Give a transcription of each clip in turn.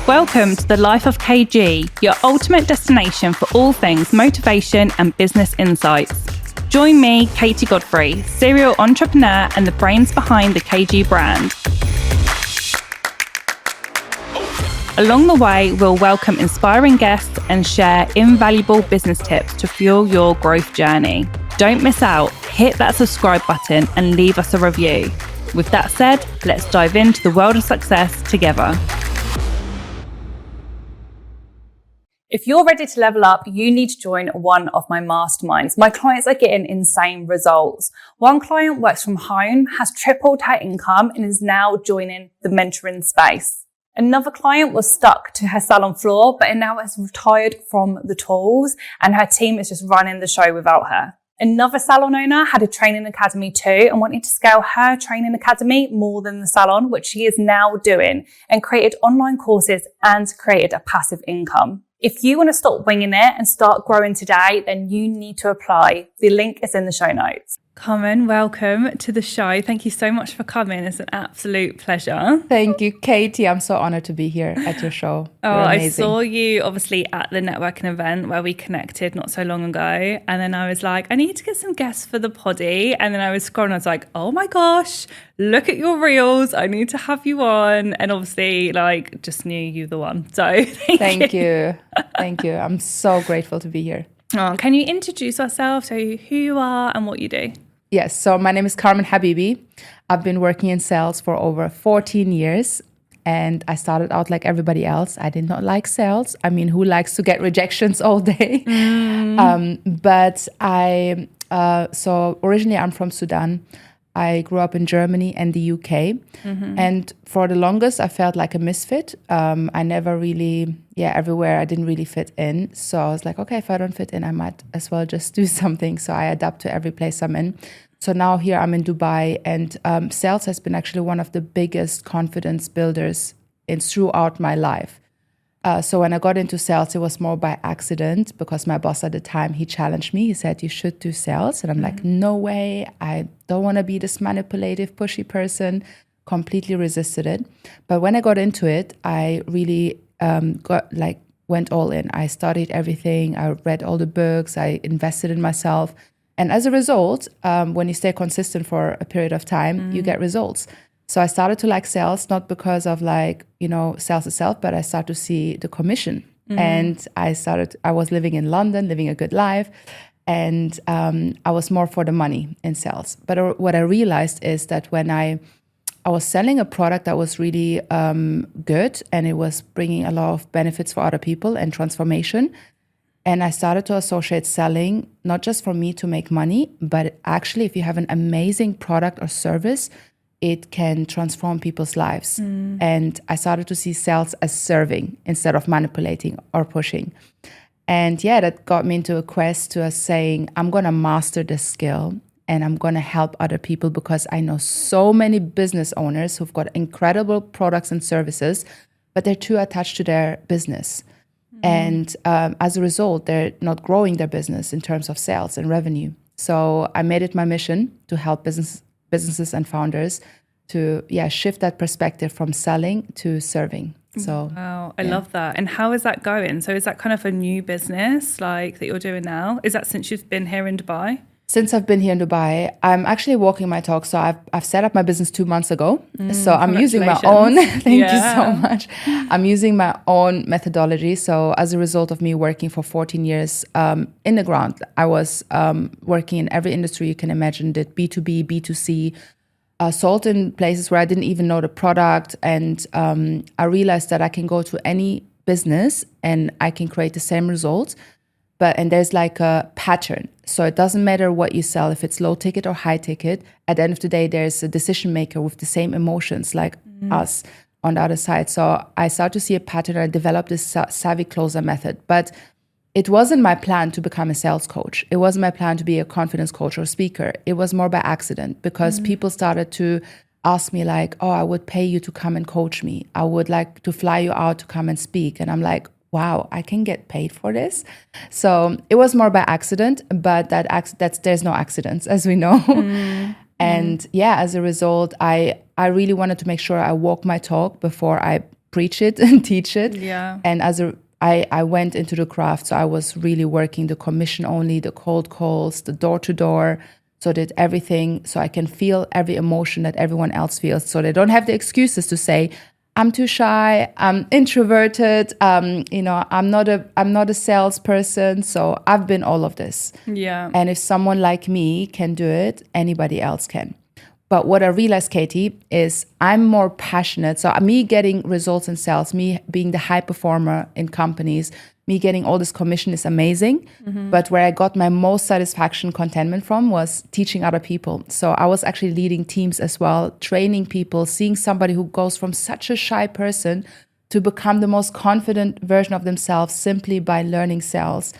Welcome to the Life of KG, your ultimate destination for all things motivation and business insights. Join me, Katie Godfrey, serial entrepreneur and the brains behind the KG brand. Along the way, we'll welcome inspiring guests and share invaluable business tips to fuel your growth journey. Don't miss out. Hit that subscribe button and leave us a review. With that said, let's dive into the world of success together. If you're ready to level up, you need to join one of my masterminds. My clients are getting insane results. One client works from home, has tripled her income, and is now joining the mentoring space. Another client was stuck to her salon floor, but now has retired from the tools, and her team is just running the show without her. Another salon owner had a training academy too and wanted to scale her training academy more than the salon, which she is now doing, and created online courses and created a passive income. If you want to stop winging it and start growing today, then you need to apply. The link is in the show notes. Karmin, welcome to the show. Thank you so much for coming. It's an absolute pleasure. Thank you, Katie. I'm so honored to be here at your show. I saw you obviously at the networking event where we connected not so long ago. And then I was like, I need to get some guests for the poddy. And then I was scrolling, I was like, oh my gosh, look at your reels. I need to have you on. And obviously, just knew you the one. So thank you. Thank you. I'm so grateful to be here. Oh, can you introduce yourself, so who you are and what you do? Yes, so my name is Karmin Habibi. I've been working in sales for over 14 years and I started out like everybody else. I did not like sales. I mean, who likes to get rejections all day? So originally I'm from Sudan. I grew up in Germany and the UK. And for the longest, I felt like a misfit. I never really, everywhere I didn't really fit in. So I was like, okay, if I don't fit in, I might as well just do something. So I adapt to every place I'm in. So now here I'm in Dubai, and sales has been actually one of the biggest confidence builders throughout my life. So when I got into sales, it was more by accident because my boss at the time, he challenged me. He said, you should do sales. And I'm like, no way. I don't want to be this manipulative, pushy person. Completely resisted it. But when I got into it, I really went all in. I studied everything. I read all the books. I invested in myself. And as a result, when you stay consistent for a period of time, you get results. So I started to like sales, not because of sales itself, but I started to see the commission. And I was living in London, living a good life. And I was more for the money in sales. But what I realized is that when I was selling a product that was really good and it was bringing a lot of benefits for other people and transformation. And I started to associate selling, not just for me to make money, but actually if you have an amazing product or service, it can transform people's lives. And I started to see sales as serving instead of manipulating or pushing. And that got me into a quest to saying, I'm going to master this skill and I'm going to help other people because I know so many business owners who've got incredible products and services, but they're too attached to their business. And as a result, they're not growing their business in terms of sales and revenue. So I made it my mission to help businesses and founders to shift that perspective from selling to serving. So wow, I love that. And how is that going? So is that kind of a new business that you're doing now? Is that since you've been here in Dubai? Since I've been here in Dubai, I'm actually walking my talk. So I've set up my business 2 months ago. So I'm using my own, thank you so much. I'm using my own methodology. So as a result of me working for 14 years in the ground, I was working in every industry you can imagine, did B2B, B2C, sold in places where I didn't even know the product. And I realized that I can go to any business and I can create the same results. And there's like a pattern. So it doesn't matter what you sell, if it's low ticket or high ticket. At the end of the day, there's a decision maker with the same emotions like us on the other side. So I started to see a pattern. I developed this savvy closer method. But it wasn't my plan to become a sales coach. It wasn't my plan to be a confidence coach or speaker. It was more by accident because people started to ask me I would pay you to come and coach me. I would like to fly you out to come and speak. And I'm like, wow, I can get paid for this. So it was more by accident, but there's no accidents, as we know. And as a result, I really wanted to make sure I walk my talk before I preach it and teach it. Yeah. And I went into the craft. So I was really working the commission only, the cold calls, the door to door. So did everything so I can feel every emotion that everyone else feels. So they don't have the excuses to say, I'm too shy, I'm introverted, I'm not a salesperson. So I've been all of this. Yeah. And if someone like me can do it, anybody else can. But what I realized, Katie, is I'm more passionate. So me getting results in sales, me being the high performer in companies, me getting all this commission is amazing. But where I got my most satisfaction, contentment from was teaching other people. So I was actually leading teams as well, training people, seeing somebody who goes from such a shy person to become the most confident version of themselves simply by learning sales.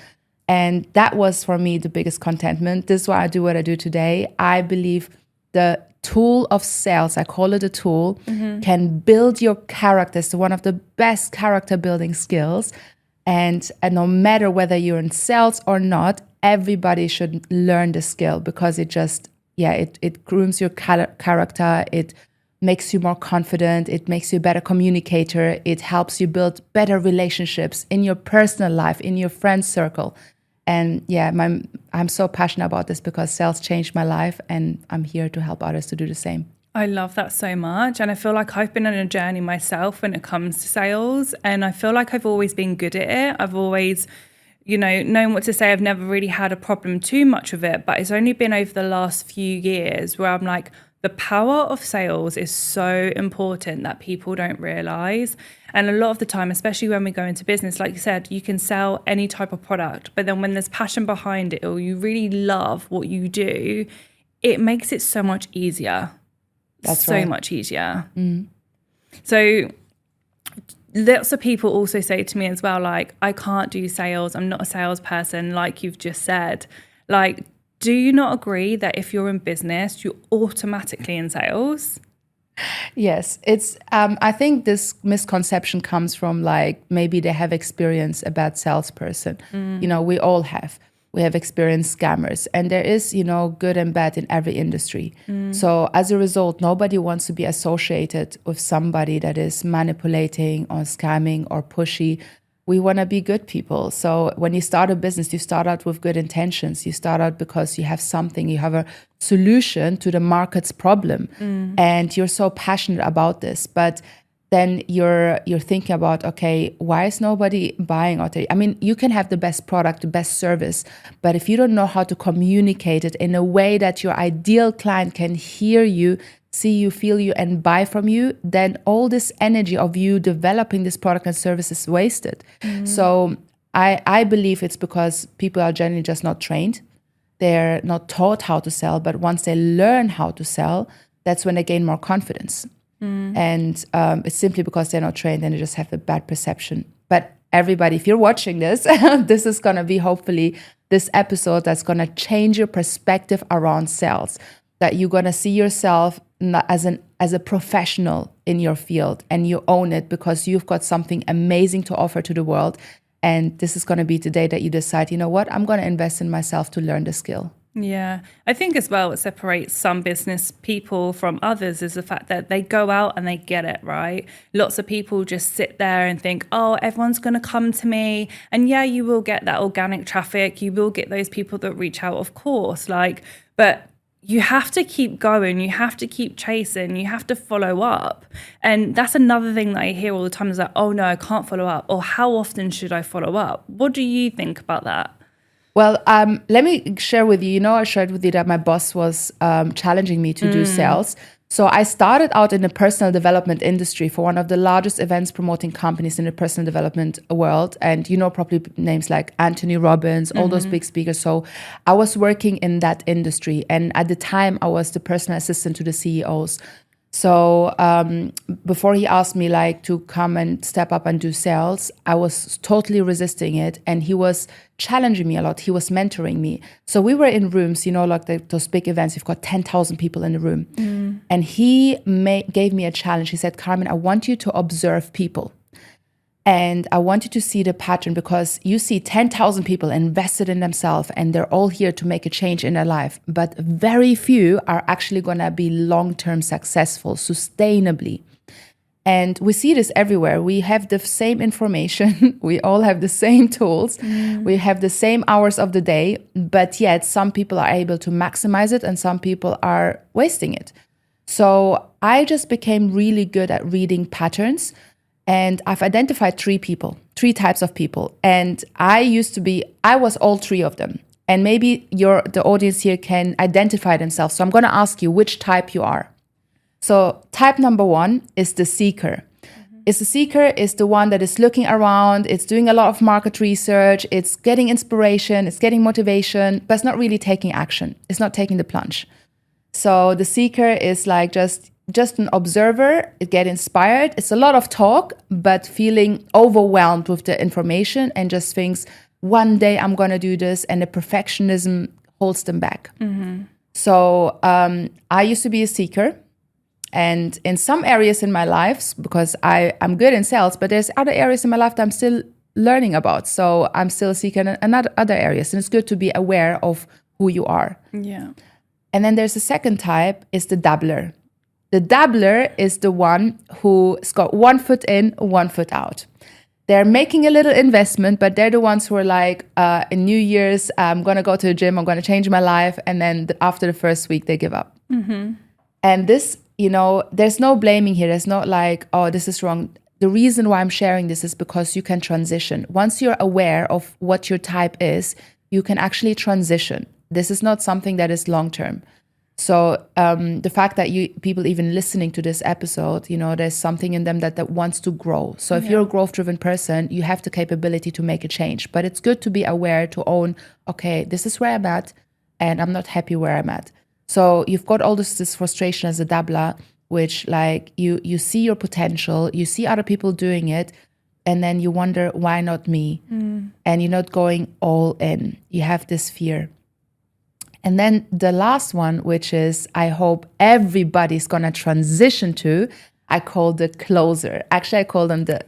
And that was for me the biggest contentment. This is why I do what I do today. I believe the tool of sales, I call it a tool, can build your character. It's one of the best character building skills. And no matter whether you're in sales or not, everybody should learn the skill because it just, it grooms your character. It makes you more confident. It makes you a better communicator. It helps you build better relationships in your personal life, in your friend circle. And I'm so passionate about this because sales changed my life and I'm here to help others to do the same. I love that so much. And I feel like I've been on a journey myself when it comes to sales. And I feel like I've always been good at it. I've always, known what to say. I've never really had a problem too much with it. But it's only been over the last few years where I'm like, the power of sales is so important that people don't realize. And a lot of the time, especially when we go into business, like you said, you can sell any type of product. But then when there's passion behind it or you really love what you do, it makes it so much easier. That's so right. much easier. So lots of people also say to me as well, like, I can't do sales. I'm not a salesperson, like you've just said. Like, do you not agree that if you're in business, you're automatically in sales? Yes, it's. I think this misconception comes from like maybe they have experienced a bad salesperson. We all have. We have experienced scammers, and there is, good and bad in every industry. So as a result, nobody wants to be associated with somebody that is manipulating or scamming or pushy. We want to be good people. So when you start a business, you start out with good intentions. You start out because you have something, you have a solution to the market's problem, and you're so passionate about this. But then you're thinking about, okay, why is nobody buying out there? I mean, you can have the best product, the best service, but if you don't know how to communicate it in a way that your ideal client can hear you, see you, feel you, and buy from you, then all this energy of you developing this product and service is wasted. So I believe it's because people are generally just not trained. They're not taught how to sell, but once they learn how to sell, that's when they gain more confidence. And it's simply because they're not trained and they just have a bad perception. But everybody, if you're watching this, this is going to be hopefully this episode that's going to change your perspective around sales, that you're going to see yourself as a professional in your field and you own it because you've got something amazing to offer to the world. And this is going to be the day that you decide, you know what, I'm going to invest in myself to learn the skill. Yeah, I think as well what separates some business people from others is the fact that they go out and they get it, right? Lots of people just sit there and think, oh, everyone's going to come to me. And yeah, you will get that organic traffic. You will get those people that reach out, of course, but you have to keep going. You have to keep chasing. You have to follow up. And that's another thing that I hear all the time is like, oh no, I can't follow up. Or how often should I follow up? What do you think about that? Well, let me share with you, I shared with you that my boss was challenging me to do sales. So I started out in the personal development industry for one of the largest events promoting companies in the personal development world. And probably names like Anthony Robbins, all those big speakers. So I was working in that industry. And at the time, I was the personal assistant to the CEOs. So before he asked me to come and step up and do sales, I was totally resisting it. And he was challenging me a lot. He was mentoring me. So we were in rooms, those big events, you've got 10,000 people in the room. And he gave me a challenge. He said, Karmin, I want you to observe people. And I want you to see the pattern because you see 10,000 people invested in themselves and they're all here to make a change in their life. But very few are actually going to be long-term successful, sustainably. And we see this everywhere. We have the same information. We all have the same tools. We have the same hours of the day, but yet some people are able to maximize it and some people are wasting it. So I just became really good at reading patterns, and I've identified three types of people. And I was all three of them. And maybe the audience here can identify themselves. So I'm going to ask you which type you are. So type number 1 is the seeker. The seeker is the one that is looking around, it's doing a lot of market research, it's getting inspiration, it's getting motivation, but it's not really taking action. It's not taking the plunge. So the seeker is like just an observer, it gets inspired. It's a lot of talk, but feeling overwhelmed with the information and just thinks, one day I'm going to do this, and the perfectionism holds them back. So I used to be a seeker. And in some areas in my life, because I'm good in sales, but there's other areas in my life that I'm still learning about. So I'm still seeking in other areas. And it's good to be aware of who you are. Yeah. And then there's a second type, is the dabbler. The dabbler is the one who's got one foot in, one foot out. They're making a little investment, but they're the ones who are like, in New Year's, I'm going to go to the gym, I'm going to change my life. And then after the first week, they give up. And this, there's no blaming here. There's not like, oh, this is wrong. The reason why I'm sharing this is because you can transition. Once you're aware of what your type is, you can actually transition. This is not something that is long-term. So the fact that people even listening to this episode, there's something in them that wants to grow. So if you're a growth-driven person, you have the capability to make a change. But it's good to be aware, to own, okay, this is where I'm at, and I'm not happy where I'm at. So you've got all this frustration as a dabbler, which like you see your potential, you see other people doing it, and then you wonder, why not me? And you're not going all in. You have this fear. And then the last one, which is I hope everybody's going to transition to, I call the closer. Actually, I call them the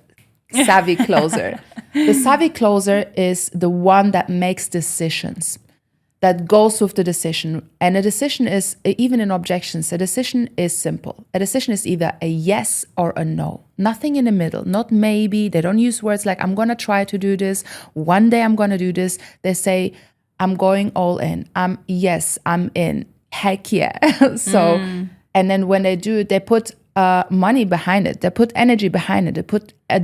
savvy closer. The savvy closer is the one that makes decisions, that goes with the decision. And a decision is, even in objections, a decision is simple. A decision is either a yes or a no. Nothing in the middle, not maybe. They don't use words like, I'm going to try to do this. One day I'm going to do this. They say, I'm going all in. Yes, I'm in. Heck yeah. So, and then when they do, they put money behind it. They put energy behind it.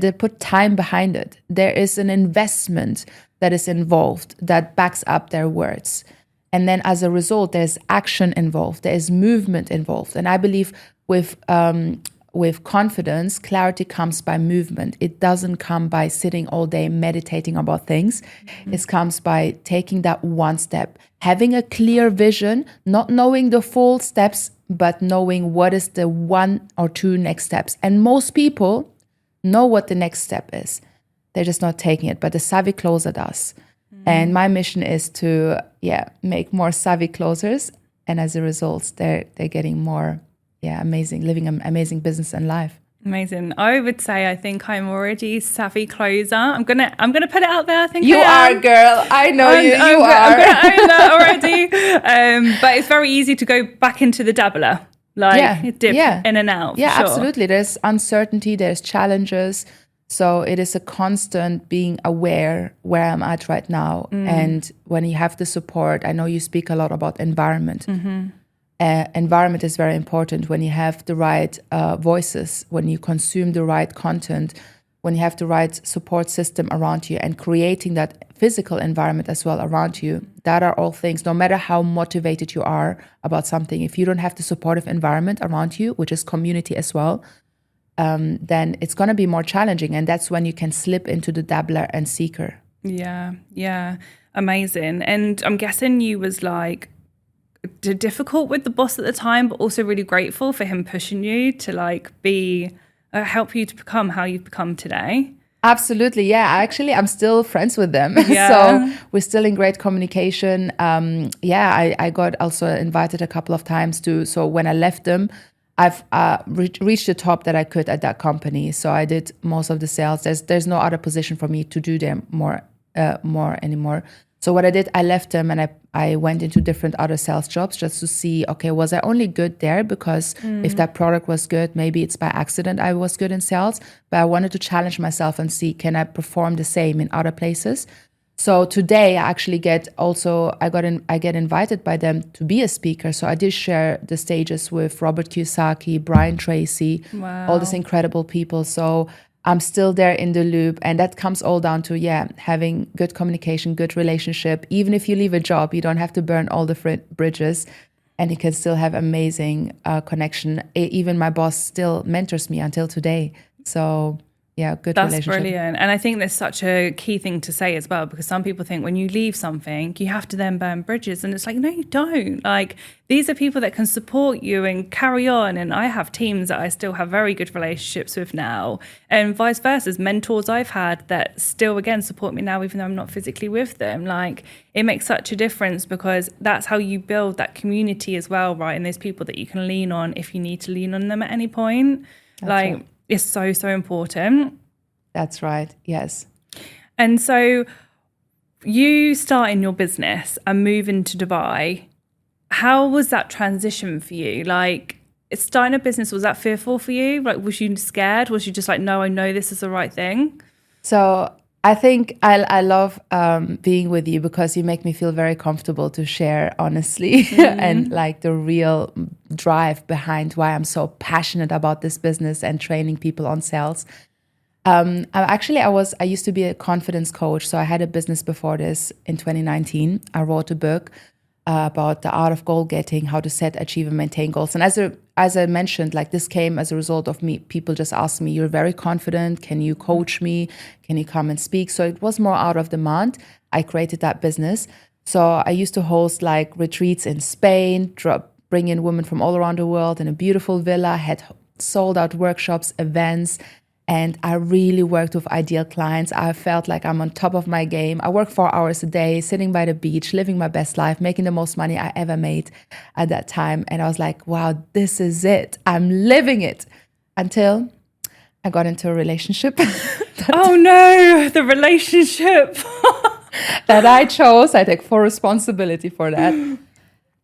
They put time behind it. There is an investment that is involved that backs up their words. And then as a result, there's action involved. There is movement involved. And I believe with confidence, clarity comes by movement. It doesn't come by sitting all day meditating about things. It comes by taking that one step, having a clear vision, not knowing the full steps, but knowing what is the one or two next steps. And most people know what the next step is. They're just not taking it. But the savvy closer does. And my mission is to, make more savvy closers. And as a result, they're getting more, amazing, living an amazing business and life. Amazing. I would say I think I'm already savvy closer. I'm gonna put it out there. I think you are, girl. I know you are. I'm gonna own that already. But it's very easy to go back into the dabbler, dip in and out. Yeah, absolutely. There's uncertainty. There's challenges. So it is a constant being aware where I'm at right now. And when you have the support, I know you speak a lot about environment. Environment is very important when you have the right voices, when you consume the right content, when you have the right support system around you, and creating that physical environment as well around you. That are all things, no matter how motivated you are about something, if you don't have the supportive environment around you, which is community as well, then it's going to be more challenging. And that's when you can slip into the dabbler and seeker. Yeah. Amazing. And I'm guessing you was like difficult with the boss at the time, but also really grateful for him pushing you to like help you to become how you've become today. Absolutely. Yeah. Actually, I'm still friends with them. Yeah. So we're still in great communication. I got also invited a couple of times so when I left them, I've reached the top that I could at that company. So I did most of the sales. There's no other position for me to do them more anymore. So what I did, I left them and I went into different other sales jobs just to see, okay, was I only good there because if that product was good, maybe it's by accident I was good in sales, but I wanted to challenge myself and see, can I perform the same in other places? So today I actually I get invited by them to be a speaker. So I did share the stages with Robert Kiyosaki, Brian Tracy, all these incredible people. So I'm still there in the loop. And that comes all down to, having good communication, good relationship. Even if you leave a job, you don't have to burn all the bridges and you can still have amazing connection. Even my boss still mentors me until today. So good relationship. That's brilliant. And I think there's such a key thing to say as well, because some people think when you leave something, you have to then burn bridges. And it's like, no, you don't. Like, these are people that can support you and carry on. And I have teams that I still have very good relationships with now. And vice versa, as mentors I've had that still, again, support me now, even though I'm not physically with them. Like, it makes such a difference because that's how you build that community as well, right? And there's people that you can lean on if you need to lean on them at any point. That's right. It's so, so important. That's right. Yes. And so you start in your business and move into Dubai. How was that transition for you? Like, starting a business, was that fearful for you? Like, was you scared? Was you just like, no, I know this is the right thing? So I think I love being with you because you make me feel very comfortable to share honestly and like the real drive behind why I'm so passionate about this business and training people on sales. I used to be a confidence coach. So I had a business before this in 2019. I wrote a book about the art of goal getting, how to set, achieve, and maintain goals. And as I mentioned, like this came as a result of me. People just asked me, "You're very confident. Can you coach me? Can you come and speak?" So it was more out of demand. I created that business. So I used to host like retreats in Spain, bring in women from all around the world in a beautiful villa, had sold out workshops, events. And I really worked with ideal clients. I felt like I'm on top of my game. I worked 4 hours a day, sitting by the beach, living my best life, making the most money I ever made at that time. And I was like, wow, this is it. I'm living it. Until I got into a relationship. Oh no, the relationship. that I chose. I take full responsibility for that.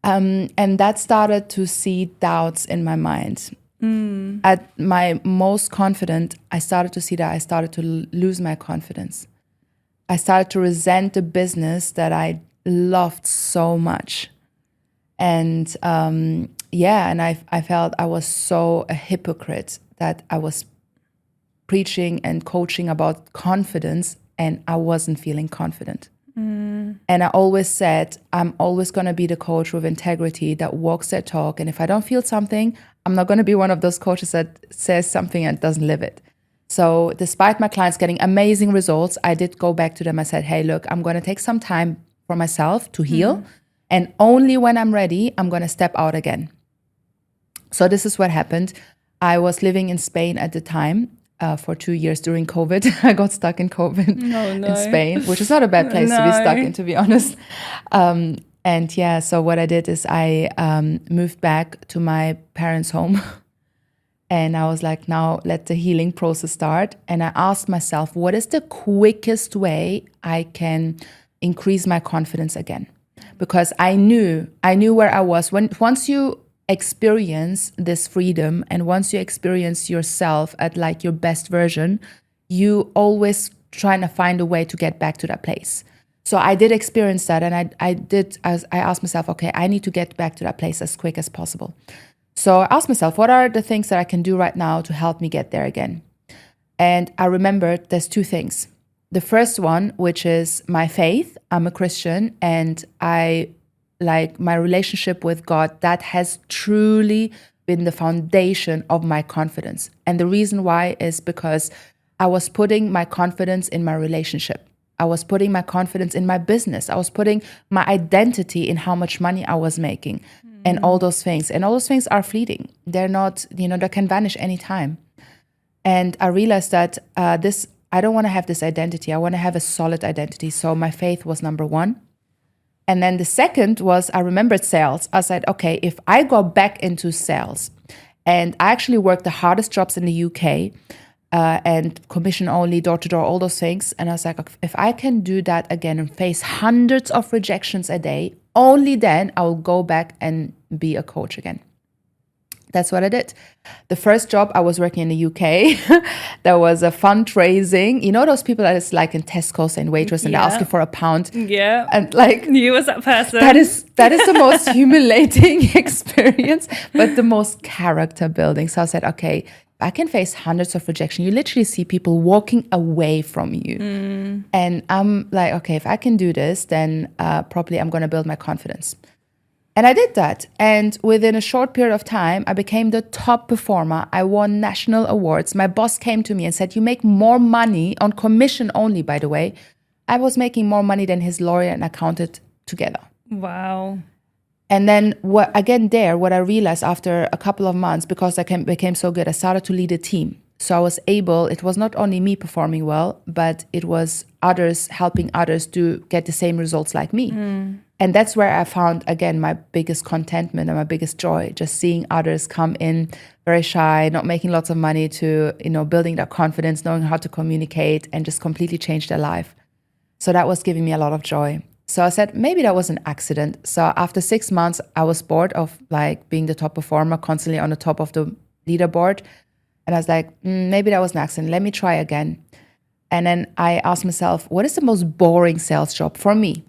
And that started to seed doubts in my mind. At my most confident, I started to see that I started to lose my confidence. I started to resent the business that I loved so much. And and I felt I was so a hypocrite that I was preaching and coaching about confidence and I wasn't feeling confident. And I always said, I'm always going to be the coach with integrity that walks their talk. And if I don't feel something, I'm not going to be one of those coaches that says something and doesn't live it. So despite my clients getting amazing results, I did go back to them. I said, hey, look, I'm going to take some time for myself to heal. And only when I'm ready, I'm going to step out again. So this is what happened. I was living in Spain at the time. For 2 years during COVID. I got stuck in COVID in Spain, which is not a bad place to be stuck in, to be honest. So what I did is I moved back to my parents' home. And I was like, now let the healing process start. And I asked myself, what is the quickest way I can increase my confidence again? Because I knew where I was. Once you experience this freedom and once you experience yourself at like your best version, you always trying to find a way to get back to that place. So I did experience that, and I asked myself, okay, I need to get back to that place as quick as possible. So I asked myself, what are the things that I can do right now to help me get there again? And I remembered there's two things. The first one, which is my faith. I'm a Christian, and my relationship with God, that has truly been the foundation of my confidence. And the reason why is because I was putting my confidence in my relationship. I was putting my confidence in my business. I was putting my identity in how much money I was making and all those things. And all those things are fleeting. They're not, they can vanish anytime. And I realized that I don't want to have this identity. I want to have a solid identity. So my faith was number one. And then the second was, I remembered sales. I said, okay, if I go back into sales, and I actually worked the hardest jobs in the UK, and commission only, door to door, all those things. And I was like, if I can do that again and face hundreds of rejections a day, only then I will go back and be a coach again. That's what I did. The first job, I was working in the UK. There was a fundraising. You know those people that is like in Tesco's and waitress and they ask you for £1. Yeah. And like you was that person. That is the most humiliating experience, but the most character building. So I said, okay, I can face hundreds of rejection. You literally see people walking away from you. And I'm like, okay, if I can do this, then probably I'm going to build my confidence. And I did that. And within a short period of time, I became the top performer. I won national awards. My boss came to me and said, you make more money on commission only, by the way. I was making more money than his lawyer and accountant together. Wow. And then what I realized after a couple of months, because I became so good, I started to lead a team. So I was able, it was not only me performing well, but it was others helping others to get the same results like me. And that's where I found, again, my biggest contentment and my biggest joy, just seeing others come in very shy, not making lots of money, to, building their confidence, knowing how to communicate and just completely change their life. So that was giving me a lot of joy. So I said, maybe that was an accident. So after 6 months, I was bored of like being the top performer, constantly on the top of the leaderboard. And I was like, maybe that was an accident. Let me try again. And then I asked myself, what is the most boring sales job for me?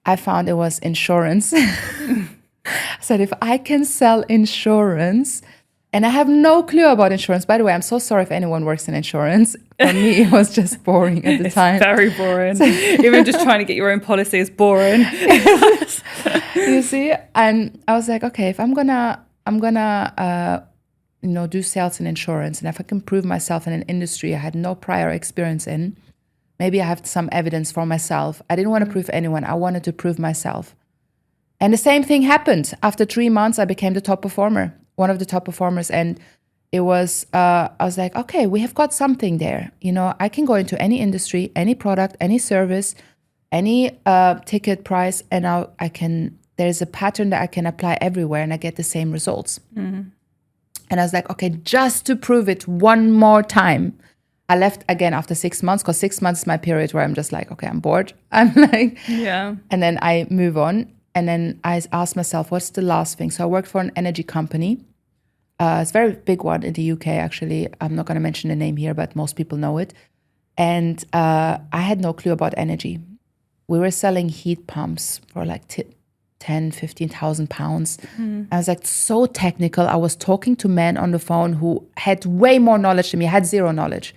I found it was insurance. I said, if I can sell insurance, and I have no clue about insurance. By the way, I'm so sorry if anyone works in insurance. For me, it was just boring at the time. Very boring. Even just trying to get your own policy is boring. You see? And I was like, okay, if I'm gonna do sales and insurance, and if I can prove myself in an industry I had no prior experience in, maybe I have some evidence for myself. I didn't want to prove anyone. I wanted to prove myself. And the same thing happened. After 3 months, I became the top performer, one of the top performers. And it was, I was like, okay, we have got something there. I can go into any industry, any product, any service, any ticket price, and now there's a pattern that I can apply everywhere and I get the same results. And I was like, okay, just to prove it one more time. I left again after 6 months, because 6 months is my period where I'm just like, okay, I'm bored. I'm like, yeah. And then I move on. And then I asked myself, what's the last thing? So I worked for an energy company. It's a very big one in the UK, actually. I'm not going to mention the name here, but most people know it. And I had no clue about energy. We were selling heat pumps for like 10, 15,000 pounds. I was like so technical. I was talking to men on the phone who had way more knowledge than me. I had zero knowledge.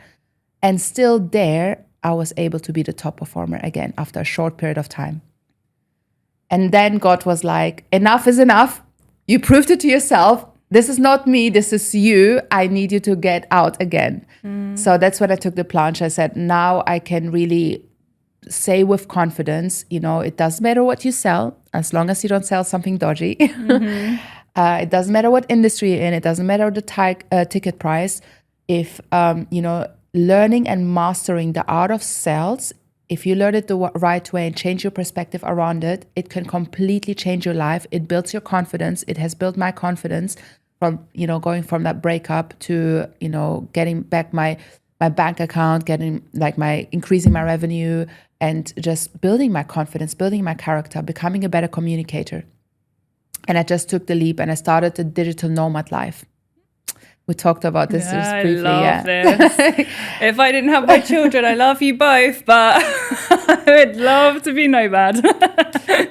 And still there, I was able to be the top performer again after a short period of time. And then God was like, enough is enough. You proved it to yourself. This is not me. This is you. I need you to get out again. So that's when I took the plunge. I said, now I can really say with confidence, it doesn't matter what you sell, as long as you don't sell something dodgy. It doesn't matter what industry you're in. It doesn't matter the ticket price. If, learning and mastering the art of sales, if you learn it the right way and change your perspective around it, it can completely change your life. It builds your confidence. It has built my confidence from, going from that breakup to, getting back my bank account, increasing my revenue, and just building my confidence, building my character, becoming a better communicator. And I just took the leap and I started the digital nomad life. We talked about this just briefly. I love this. If I didn't have my children, I love you both, but I would love to be nomad.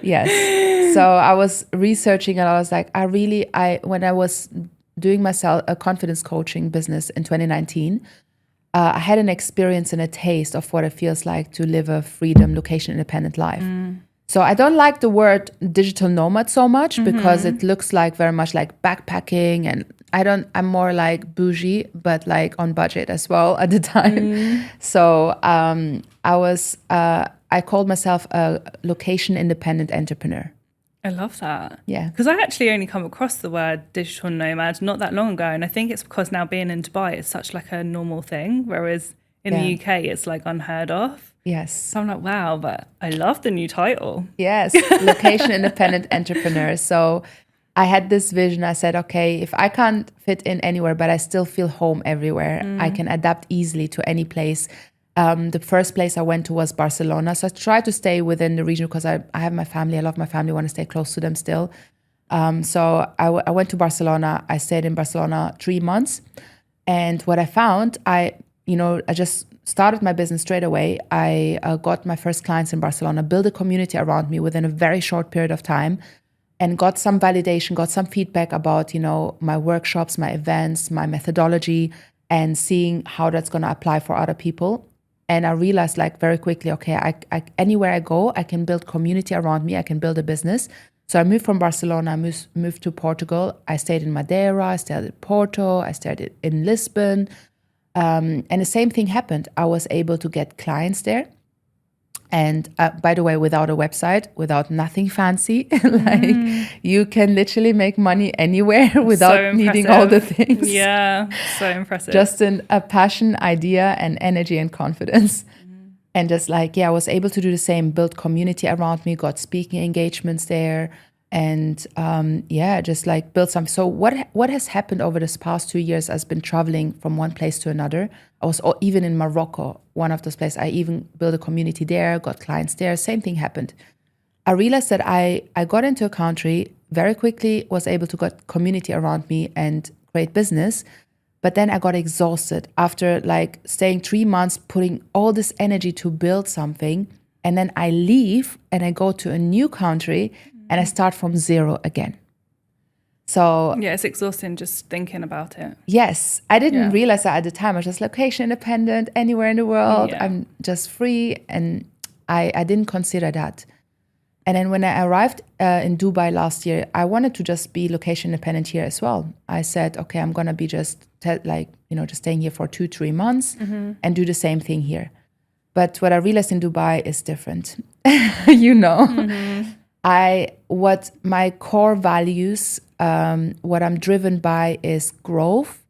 Yes. So I was researching and I was like, when I was doing myself a confidence coaching business in 2019, I had an experience and a taste of what it feels like to live a freedom, location independent life. So I don't like the word digital nomad so much because it looks like very much like backpacking, and I'm more like bougie, but like on budget as well at the time. So I called myself a location independent entrepreneur. I love that. Yeah. Because I actually only come across the word digital nomad not that long ago. And I think it's because now being in Dubai is such like a normal thing, whereas in the UK it's like unheard of. Yes. So I'm like, wow, but I love the new title. Yes, location independent entrepreneur. So I had this vision. I said, okay, if I can't fit in anywhere, but I still feel home everywhere, I can adapt easily to any place. The first place I went to was Barcelona. So I tried to stay within the region because I have my family. I love my family, want to stay close to them still. So I went to Barcelona. I stayed in Barcelona 3 months. And what I found, I just started my business straight away. I got my first clients in Barcelona, built a community around me within a very short period of time, and got some validation, got some feedback about, my workshops, my events, my methodology, and seeing how that's going to apply for other people. And I realized like very quickly, okay, I anywhere I go, I can build community around me. I can build a business. So I moved from Barcelona, I moved to Portugal. I stayed in Madeira, I stayed in Porto, I stayed in Lisbon. And the same thing happened. I was able to get clients there. And by the way, without a website, without nothing fancy, you can literally make money anywhere without needing all the things. Yeah, so impressive. Just a passion, idea, and energy and confidence. And just I was able to do the same, build community around me, got speaking engagements there. And just build something. So what has happened over this past 2 years? I've been traveling from one place to another. I was even in Morocco, one of those places. I even built a community there, got clients there. Same thing happened. I realized that I got into a country very quickly, was able to get community around me and create business. But then I got exhausted after staying 3 months, putting all this energy to build something. And then I leave and I go to a new country and I start from zero again. So yeah, it's exhausting just thinking about it. Yes, I didn't realize that at the time. I was just location independent, anywhere in the world. Yeah. I'm just free, and I didn't consider that. And then when I arrived in Dubai last year, I wanted to just be location independent here as well. I said, okay, I'm gonna be just staying here for 2-3 months and do the same thing here. But what I realized in Dubai is different. What my core values, what I'm driven by is growth.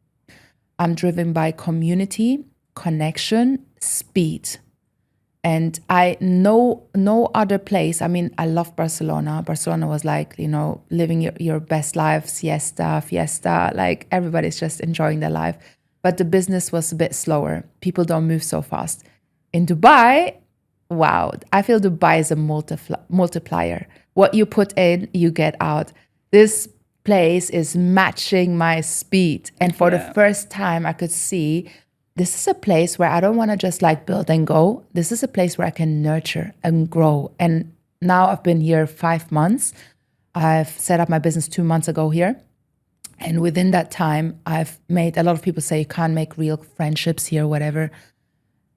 I'm driven by community, connection, speed. And I know no other place. I mean, I love Barcelona. Barcelona was living your best life, siesta, fiesta, everybody's just enjoying their life. But the business was a bit slower. People don't move so fast. In Dubai, wow, I feel Dubai is a multiplier. What you put in, you get out. This place is matching my speed. And for the first time, I could see this is a place where I don't want to just build and go. This is a place where I can nurture and grow. And now I've been here 5 months. I've set up my business 2 months ago here. And within that time, I've made, a lot of people say you can't make real friendships here, whatever.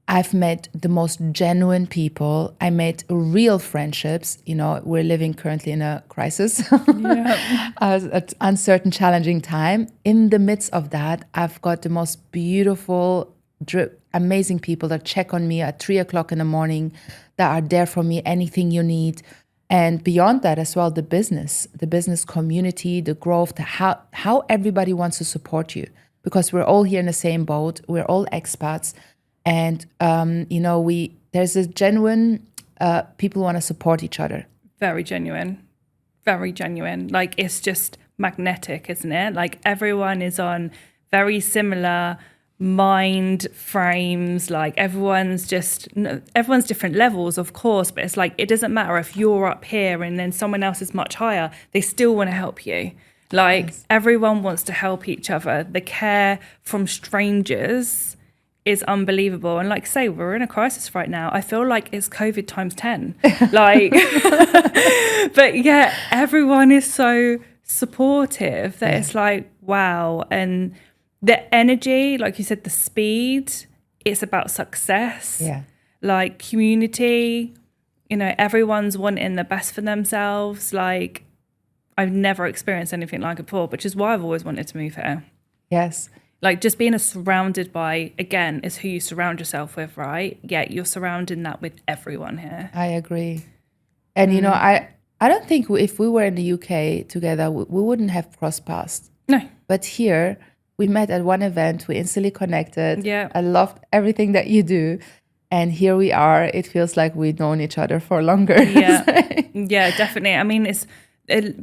I've met the most genuine people. I made real friendships. We're living currently in a crisis, an uncertain, challenging time. In the midst of that, I've got the most beautiful, amazing people that check on me at 3 o'clock in the morning, that are there for me, anything you need. And beyond that as well, the business community, the growth, how everybody wants to support you, because we're all here in the same boat. We're all expats. And, there's a genuine, people want to support each other. Very genuine. Very genuine. It's just magnetic, isn't it? Everyone is on very similar mind frames. Everyone's different levels, of course, but it's it doesn't matter if you're up here and then someone else is much higher. They still want to help you. Everyone wants to help each other. The care from strangers is unbelievable. And say, we're in a crisis right now. I feel like it's COVID times 10. But yeah, everyone is so supportive that it's wow. And the energy, like you said, the speed, it's about success. Yeah. Community, everyone's wanting the best for themselves. I've never experienced anything like it before, which is why I've always wanted to move here. Yes. Just being surrounded by, again, is who you surround yourself with, right? Yeah, you're surrounding that with everyone here. I agree. And, I don't think if we were in the UK together, we wouldn't have crossed paths. No. But here, we met at one event. We instantly connected. Yeah. I loved everything that you do. And here we are. It feels like we've known each other for longer. Yeah, yeah, definitely. I mean, it's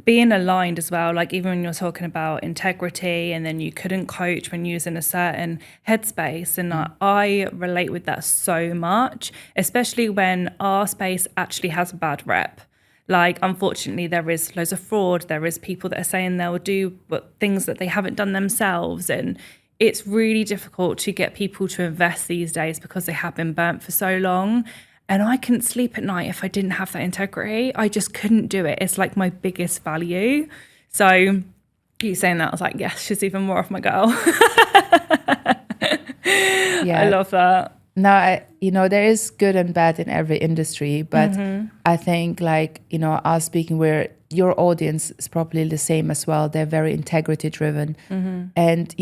being aligned as well, like even when you're talking about integrity and then you couldn't coach when you was in a certain headspace, and I relate with that so much, especially when our space actually has a bad rep. Like, unfortunately, there is loads of fraud. There is people that are saying they'll do things that they haven't done themselves. And it's really difficult to get people to invest these days because they have been burnt for so long. And I couldn't sleep at night if I didn't have that integrity. I just couldn't do it. It's like my biggest value. So you saying that, I was like, yes, she's even more of my girl. Yeah, I love that. Now, there is good and bad in every industry, but I think like, us speaking where your audience is probably the same as well. They're very integrity driven. And,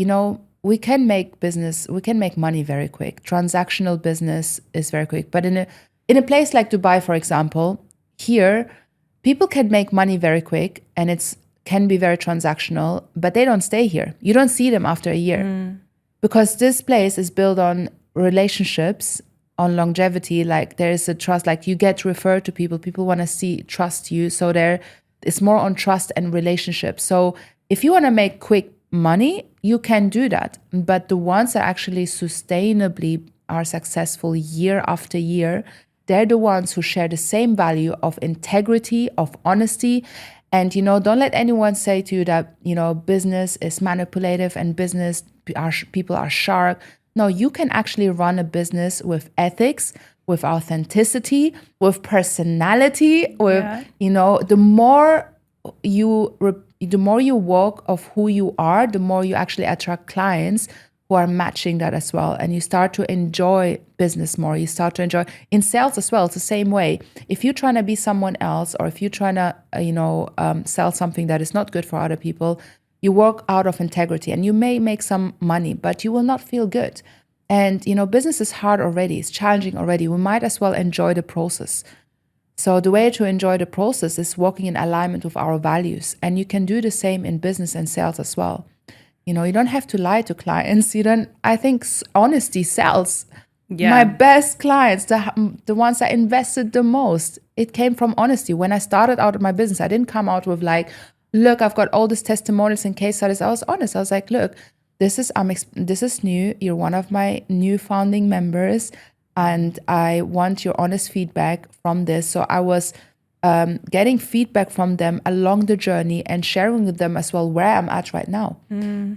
we can make money very quick. Transactional business is very quick. But in a place like Dubai, for example, here, people can make money very quick and it can be very transactional, but they don't stay here. You don't see them after a year because this place is built on relationships, on longevity. Like there is a trust, like you get referred to people want to trust you. So it's more on trust and relationships. So if you want to make quick money, you can do that. But the ones that actually sustainably are successful year after year, they're the ones who share the same value of integrity, of honesty. And, don't let anyone say to you that, business is manipulative and people are shark. No, you can actually run a business with ethics, with authenticity, with personality, with, the more you walk of who you are, the more you actually attract clients who are matching that as well. And you start to enjoy business more. You start to enjoy in sales as well. It's the same way. If you're trying to be someone else, or if you're trying to, sell something that is not good for other people, you work out of integrity and you may make some money, but you will not feel good. And, business is hard already. It's challenging already. We might as well enjoy the process. So the way to enjoy the process is walking in alignment with our values. And you can do the same in business and sales as well. You don't have to lie to clients. I think honesty sells. Yeah. My best clients, the ones that invested the most, it came from honesty. When I started out of my business, I didn't come out with like, look, I've got all these testimonials and case studies. I was honest. I was like, look, this is new. You're one of my new founding members, and I want your honest feedback from this. So I was getting feedback from them along the journey and sharing with them as well where I'm at right now.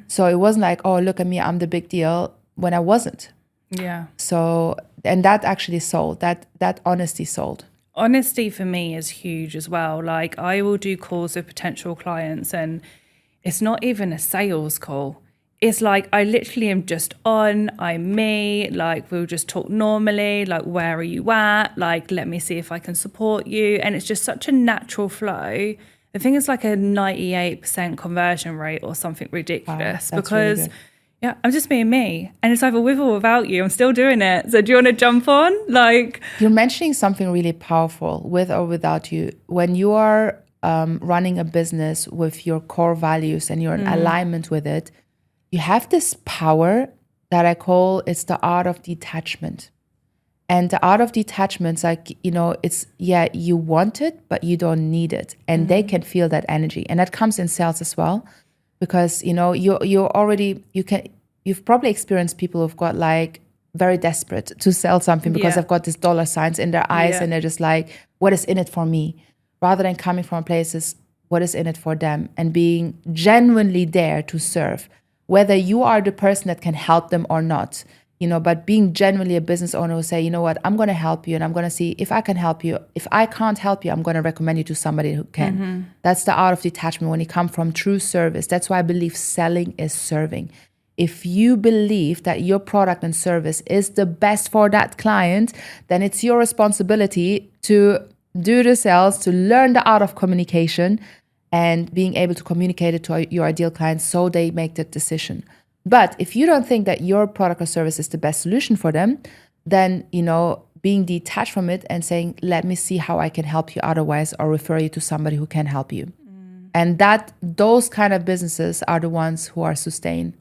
So it wasn't like, oh, look at me, I'm the big deal, when I wasn't. Yeah. So, and that actually sold. That honesty sold. Honesty for me is huge as well. Like I will do calls with potential clients and it's not even a sales call. It's like I literally am just I'm me, like we'll just talk normally, like where are you at? Like let me see if I can support you. And it's just such a natural flow. I think it's like a 98% conversion rate or something ridiculous because really yeah, I'm just being me. And it's either with or without you. I'm still doing it. So do you want to jump on? Like you're mentioning something really powerful, with or without you. When you are running a business with your core values and you're in alignment with it, you have this power that I call it's the art of detachment. And the art of detachment is like, it's, yeah, you want it, but you don't need it. And they can feel that energy. And that comes in sales as well. Because, you've probably experienced people who've got like very desperate to sell something because they've got these dollar signs in their eyes and they're just like, what is in it for me? Rather than coming from places, what is in it for them? And being genuinely there to serve. Whether you are the person that can help them or not, but being genuinely a business owner who say, you know what, I'm going to help you and I'm going to see if I can help you. If I can't help you, I'm going to recommend you to somebody who can. That's the art of detachment when you come from true service. That's why I believe selling is serving. If you believe that your product and service is the best for that client, then it's your responsibility to do the sales, to learn the art of communication and being able to communicate it to your ideal clients so they make that decision. But if you don't think that your product or service is the best solution for them, then, being detached from it and saying, let me see how I can help you otherwise or refer you to somebody who can help you. And those kind of businesses are the ones who are sustained.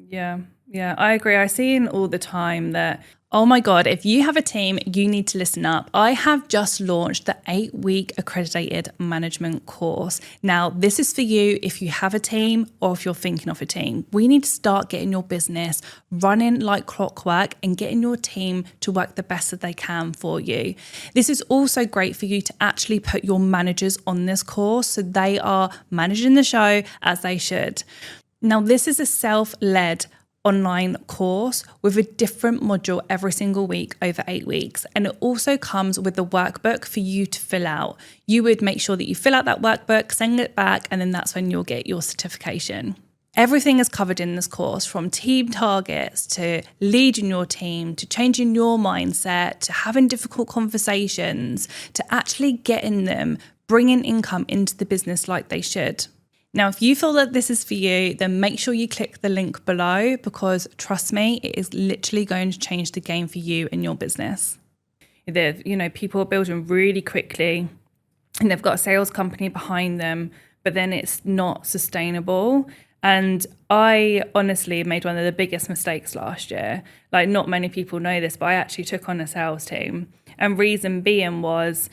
Yeah. Yeah, I agree. I see in all the time that, oh my God, if you have a team, you need to listen up. I have just launched the 8-week accredited management course. Now, this is for you if you have a team or if you're thinking of a team. We need to start getting your business running like clockwork and getting your team to work the best that they can for you. This is also great for you to actually put your managers on this course so they are managing the show as they should. Now, this is a self-led online course with a different module every single week over 8 weeks. And it also comes with a workbook for you to fill out. You would make sure that you fill out that workbook, send it back, and then that's when you'll get your certification. Everything is covered in this course, from team targets to leading your team, to changing your mindset, to having difficult conversations, to actually getting them, bringing income into the business like they should. Now, if you feel that this is for you, then make sure you click the link below, because trust me, it is literally going to change the game for you and your business. People are building really quickly and they've got a sales company behind them, but then it's not sustainable. And I honestly made one of the biggest mistakes last year. Like, not many people know this, but I actually took on a sales team. And reason being was,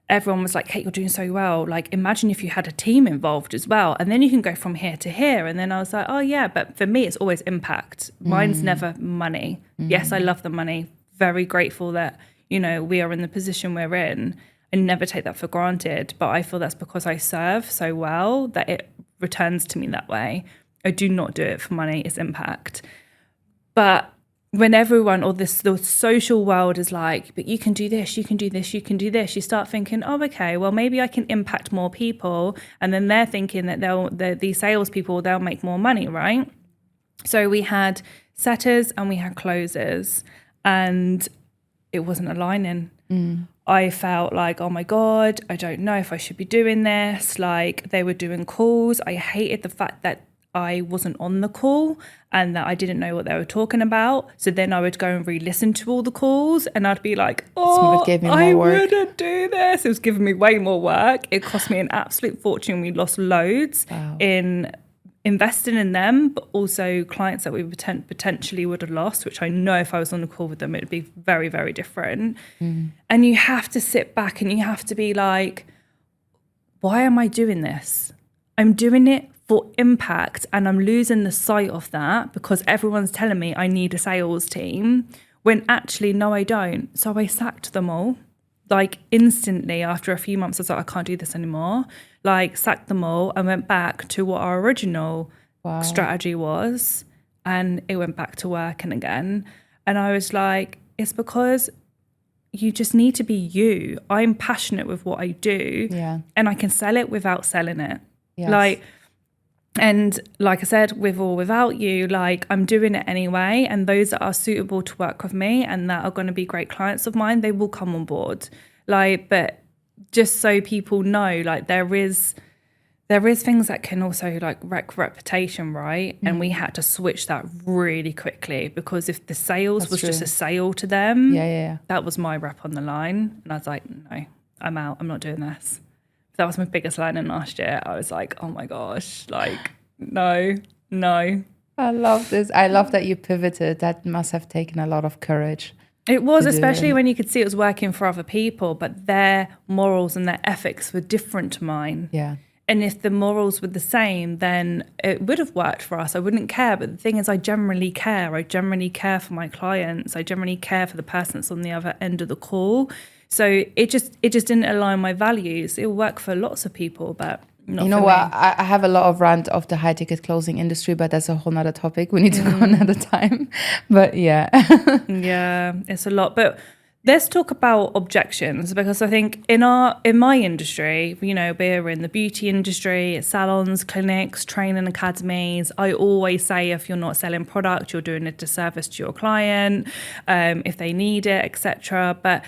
everyone was like, Kate, you're doing so well. Like, imagine if you had a team involved as well. And then you can go from here to here. And then I was like, oh yeah, but for me, it's always impact. Mine's never money. Yes, I love the money. Very grateful that, we are in the position we're in. I never take that for granted. But I feel that's because I serve so well that it returns to me that way. I do not do it for money. It's impact. But when everyone, or the social world is like, but you can do this, you can do this, you can do this, you start thinking, oh, okay, well, maybe I can impact more people. And then they're thinking that these salespeople, they'll make more money, right? So we had setters and we had closers, and it wasn't aligning. I felt like, oh my God, I don't know if I should be doing this. Like, they were doing calls. I hated the fact that I wasn't on the call and that I didn't know what they were talking about. So then I would go and re-listen to all the calls and I'd be like, oh, I wouldn't do this. It was giving me way more work. It cost me an absolute fortune. We lost loads in investing in them, but also clients that we potentially would have lost, which I know if I was on the call with them, it'd be very, very different. And you have to sit back and you have to be like, why am I doing this? I'm doing it for impact, and I'm losing the sight of that because everyone's telling me I need a sales team, when actually, no, I don't. So I sacked them all. Like, instantly after a few months, I was like, I can't do this anymore. Like, sacked them all and went back to what our original strategy was. And it went back to working again. And I was like, it's because you just need to be you. I'm passionate with what I do. And I can sell it without selling it. And like I said, with or without you, like, I'm doing it anyway. And those that are suitable to work with me and that are going to be great clients of mine, they will come on board. Like, but just so people know, like, there is things that can also like wreck reputation, right? And we had to switch that really quickly, because if the sales was just a sale to them, that was my rep on the line. And I was like, no, I'm out. I'm not doing this. That was my biggest learning last year. I was like, oh my gosh, like, no. I love this. I love that you pivoted. That must have taken a lot of courage. It was, especially when you could see it was working for other people, but their morals and their ethics were different to mine. And if the morals were the same, then it would have worked for us. I wouldn't care. But the thing is, I generally care. I generally care for my clients. I generally care for the person that's on the other end of the call. So it just didn't align my values. It'll work for lots of people, but not for me. I have a lot of rant of the high ticket closing industry, but that's a whole nother topic. We need to go another time. But yeah. Yeah, it's a lot. But let's talk about objections, because I think in my industry, we're in the beauty industry, salons, clinics, training academies. I always say, if you're not selling product, you're doing a disservice to your client, if they need it, etc. But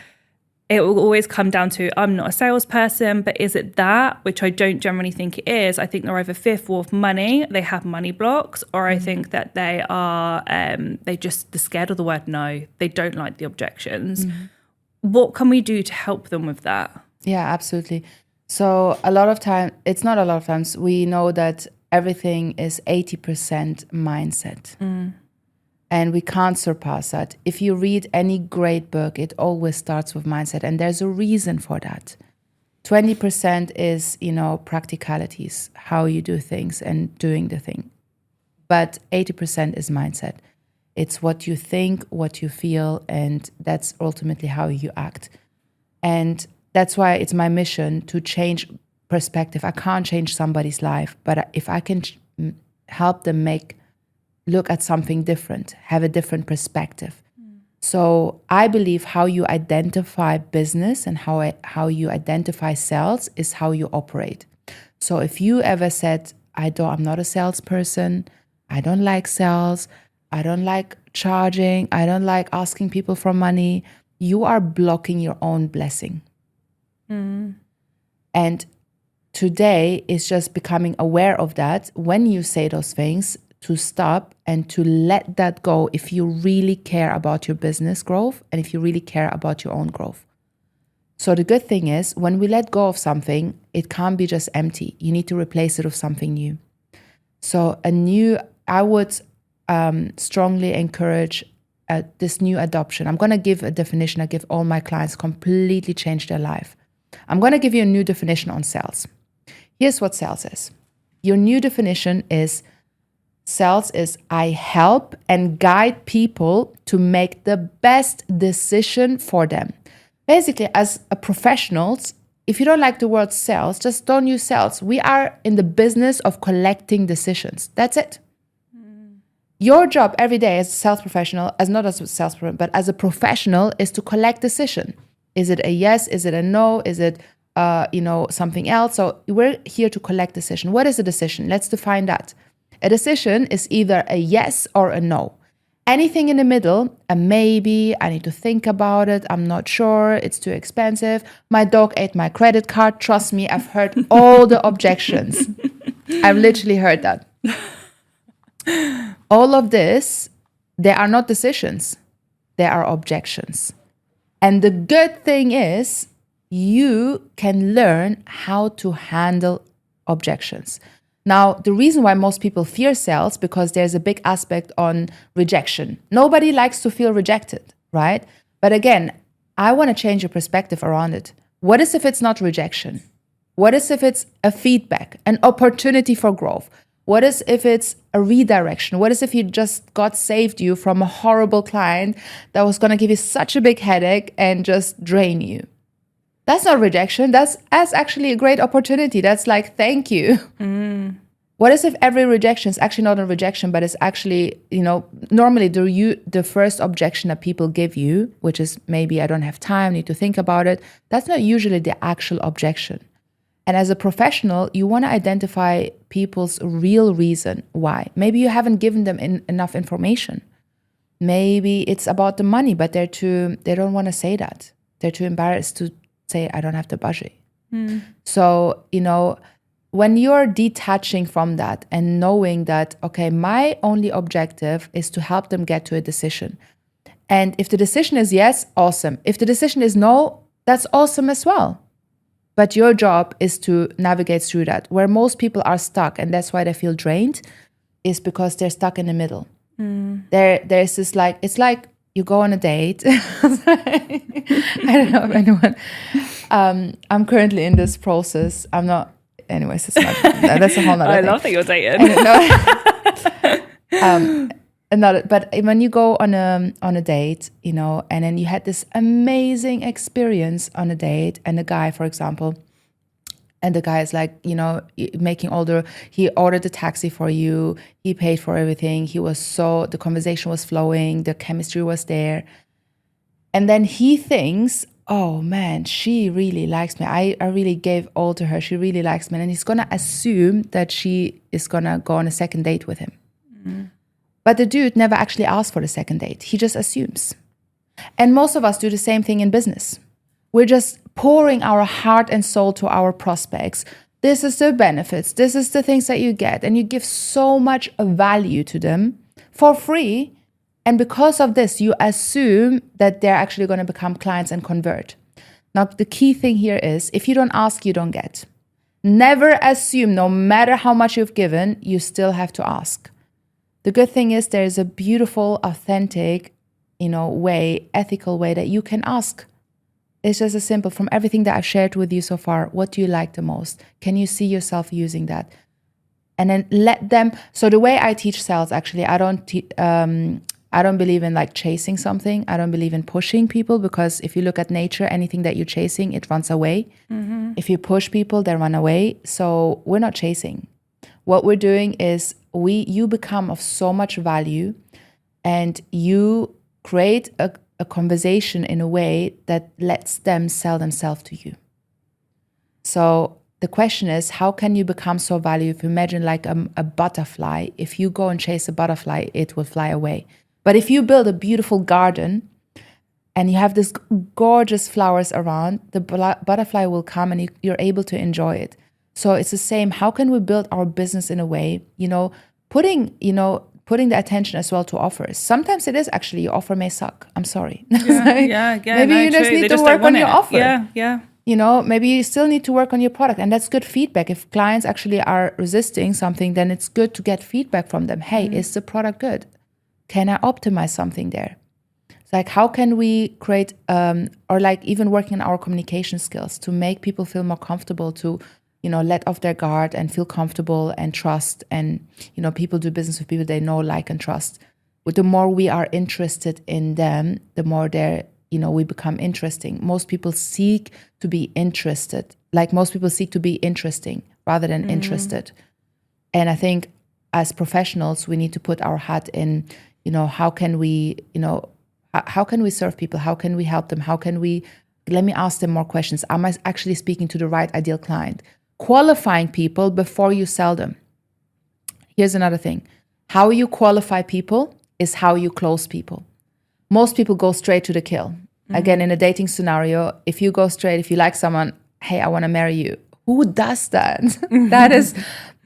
it will always come down to, I'm not a salesperson, but is it that? Which I don't generally think it is. I think they're either fearful of money, they have money blocks, or I think that they are, they're scared of the word no. They don't like the objections. What can we do to help them with that? Yeah, absolutely. So it's not a lot of times, we know that everything is 80% mindset. And we can't surpass that. If you read any great book, it always starts with mindset. And there's a reason for that. 20% is, practicalities, how you do things and doing the thing. But 80% is mindset. It's what you think, what you feel, and that's ultimately how you act. And that's why it's my mission to change perspective. I can't change somebody's life, but if I can help them look at something different, have a different perspective. So I believe how you identify business and how you identify sales is how you operate. So if you ever said, I'm not a salesperson, I don't like sales, I don't like charging, I don't like asking people for money, you are blocking your own blessing. And today is just becoming aware of that when you say those things, to stop and to let that go if you really care about your business growth and if you really care about your own growth. So the good thing is, when we let go of something, it can't be just empty. You need to replace it with something new. So I would strongly encourage this new adoption. I'm going to give a definition I give all my clients, completely change their life. I'm going to give you a new definition on sales. Here's what sales is. Your new definition is, sales is I help and guide people to make the best decision for them. Basically, as a professionals, if you don't like the word sales, just don't use sales. We are in the business of collecting decisions. That's it. Your job every day as a sales professional, not as a sales professional, but as a professional, is to collect decision. Is it a yes? Is it a no? Is it something else? So we're here to collect decision. What is a decision? Let's define that. A decision is either a yes or a no. Anything in the middle, a maybe, I need to think about it, I'm not sure, it's too expensive, my dog ate my credit card, trust me, I've heard all the objections. I've literally heard that. All of this, they are not decisions, they are objections. And the good thing is, you can learn how to handle objections. Now, the reason why most people fear sales, because there's a big aspect on rejection. Nobody likes to feel rejected, right? But again, I want to change your perspective around it. What is if it's not rejection? What is if it's a feedback, an opportunity for growth? What is if it's a redirection? What is if you just God saved you from a horrible client that was going to give you such a big headache and just drain you? That's not rejection. That's actually a great opportunity. That's like, thank you. What is if every rejection is actually not a rejection, but it's actually, normally the first objection that people give you, which is maybe I don't have time, need to think about it. That's not usually the actual objection. And as a professional, you want to identify people's real reason why. Maybe you haven't given them enough information. Maybe it's about the money, but they don't want to say that. They're too embarrassed to say, I don't have the budget. So, when you're detaching from that and knowing that, okay, my only objective is to help them get to a decision. And if the decision is yes, awesome. If the decision is no, that's awesome as well. But your job is to navigate through that. Where most people are stuck, and that's why they feel drained, is because they're stuck in the middle. There's this it's like, you go on a date. I don't know if anyone. I'm currently in this process. I'm not. Anyways, that's a whole nother thing. I love that you're dating. But when you go on a date, and then you had this amazing experience on a date, and the guy, for example, and the guy is like, he ordered the taxi for you, he paid for everything, the conversation was flowing, the chemistry was there. And then he thinks, oh man, she really likes me. I really gave all to her. She really likes me. And he's going to assume that she is going to go on a second date with him. But the dude never actually asked for the second date. He just assumes. And most of us do the same thing in business. We're just pouring our heart and soul to our prospects. This is the benefits. This is the things that you get. And you give so much value to them for free. And because of this, you assume that they're actually going to become clients and convert. Now, the key thing here is, if you don't ask, you don't get. Never assume, no matter how much you've given, you still have to ask. The good thing is there's a beautiful, authentic, way, ethical way that you can ask. It's just as simple. From everything that I've shared with you so far, what do you like the most? Can you see yourself using that? And then let them. So the way I teach sales, actually, I don't believe in like chasing something. I don't believe in pushing people, because if you look at nature, anything that you're chasing, it runs away. Mm-hmm. If you push people, they run away. So we're not chasing. What we're doing is you become of so much value, and you create a conversation in a way that lets them sell themselves to you. So the question is, how can you become so valuable? Imagine like a butterfly. If you go and chase a butterfly, it will fly away. But if you build a beautiful garden and you have this gorgeous flowers around, the butterfly will come and you're able to enjoy it. So it's the same. How can we build our business in a way, putting the attention as well to offers? Sometimes it is actually, your offer may suck. I'm sorry. Yeah. Maybe you just need to work on your offer. Yeah. Maybe you still need to work on your product, and that's good feedback. If clients actually are resisting something, then it's good to get feedback from them. Hey, is the product good? Can I optimize something there? It's like, how can we create, or like even working on our communication skills to make people feel more comfortable to, let off their guard and feel comfortable and trust. And, people do business with people they know, like, and trust. But the more we are interested in them, the more we become interesting. Most people seek to be interested. Like, most people seek to be interesting rather than interested. And I think as professionals, we need to put our hat in, how can we serve people? How can we help them? Let me ask them more questions. Am I actually speaking to the right ideal client? Qualifying people before you sell them. Here's another thing. How you qualify people is how you close people. Most people go straight to the kill. Again, in a dating scenario, if you go straight, if you like someone, hey, I want to marry you. Who does that? That is,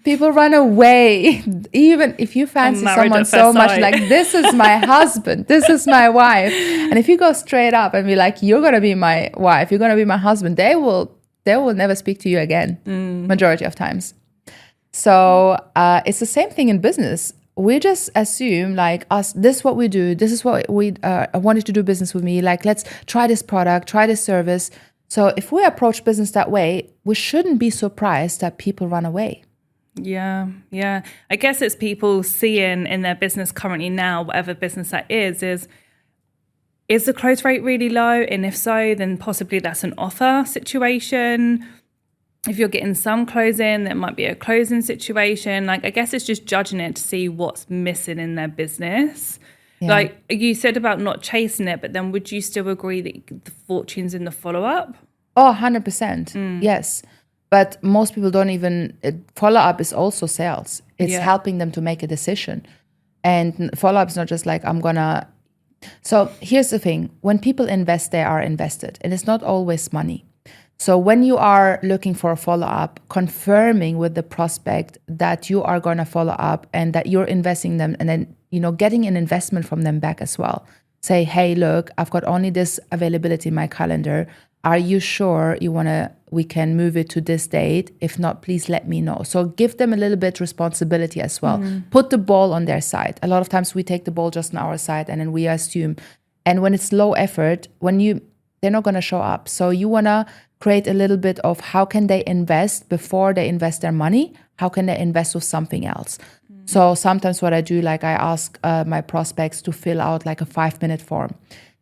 people run away. Even if you fancy someone so much, like, this is my husband, this is my wife. And if you go straight up and be like, you're going to be my wife, you're going to be my husband, they will never speak to you again, majority of times. So it's the same thing in business. We just assume, like, this is what we do. This is what we wanted to do business with me. Like, let's try this product, try this service. So if we approach business that way, we shouldn't be surprised that people run away. Yeah. I guess it's people seeing in their business currently now, whatever business that is the close rate really low? And if so, then possibly that's an offer situation. If you're getting some closing, that might be a closing situation. Like, I guess it's just judging it to see what's missing in their business. Yeah. Like you said about not chasing it, but then would you still agree that the fortune's in the follow-up? Oh, 100%. Yes. But most people don't even, follow-up is also sales. It's helping them to make a decision. And follow-up is not just like, so here's the thing. When people invest, they are invested. And it's not always money. So when you are looking for a follow-up, confirming with the prospect that you are going to follow up and that you're investing them, and then, getting an investment from them back as well. Say, hey, look, I've got only this availability in my calendar. Are you sure we can move it to this date? If not, please let me know. So give them a little bit responsibility as well. Put the ball on their side. A lot of times we take the ball just on our side and then we assume. And when it's low effort, they're not going to show up. So you want to create a little bit of how can they invest before they invest their money? How can they invest with something else? So sometimes what I do, like, I ask my prospects to fill out like a 5-minute form.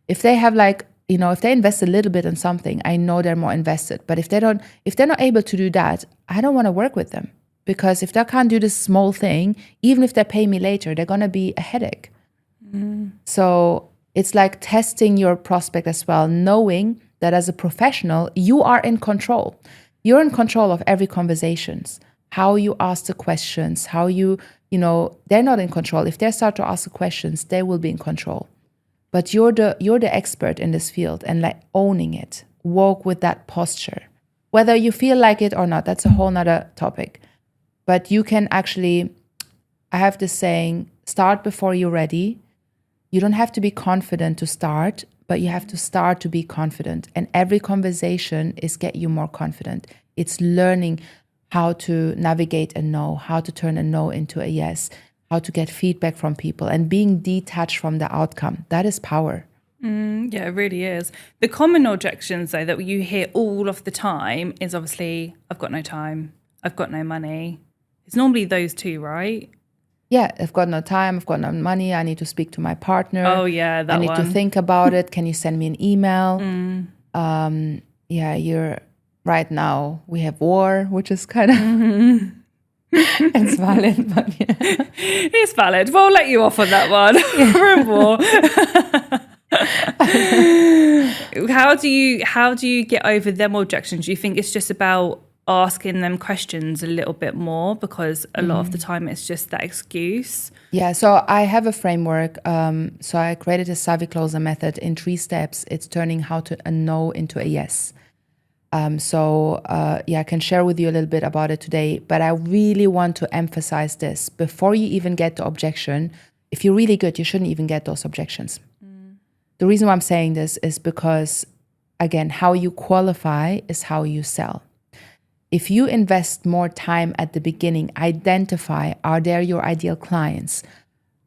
If they have if they invest a little bit in something, I know they're more invested. But if they're not able to do that, I don't want to work with them, because if they can't do this small thing, even if they pay me later, they're going to be a headache. So it's like testing your prospect as well, knowing that as a professional, you are in control. You're in control of every conversations, how you ask the questions, how they're not in control. If they start to ask the questions, they will be in control. But you're the expert in this field, and like owning it, walk with that posture. Whether you feel like it or not, that's a whole nother topic. But you can actually, I have this saying, start before you're ready. You don't have to be confident to start, but you have to start to be confident. And every conversation is get you more confident. It's learning how to navigate a no, how to turn a no into a yes, how to get feedback from people, and being detached from the outcome. That is power. Yeah, it really is. The common objections, though, that you hear all of the time is obviously, I've got no time, I've got no money. It's normally those two, right? Yeah, I've got no time, I've got no money, I need to speak to my partner. Oh, yeah, that I need one. to think about it. Can you send me an email? You're right now, we have war, which is kind of... It's valid, but yeah. It's valid. We'll let you off on that one. We're in war. How do you get over them objections? Do you think it's just about asking them questions a little bit more, because a lot of the time it's just that excuse? Yeah, so I have a framework. So I created a savvy closer method in 3 steps. It's turning a no into a yes. I can share with you a little bit about it today, but I really want to emphasize this. Before you even get the objection, if you're really good, you shouldn't even get those objections. The reason why I'm saying this is because, again, how you qualify is how you sell. If you invest more time at the beginning, identify, are there your ideal clients?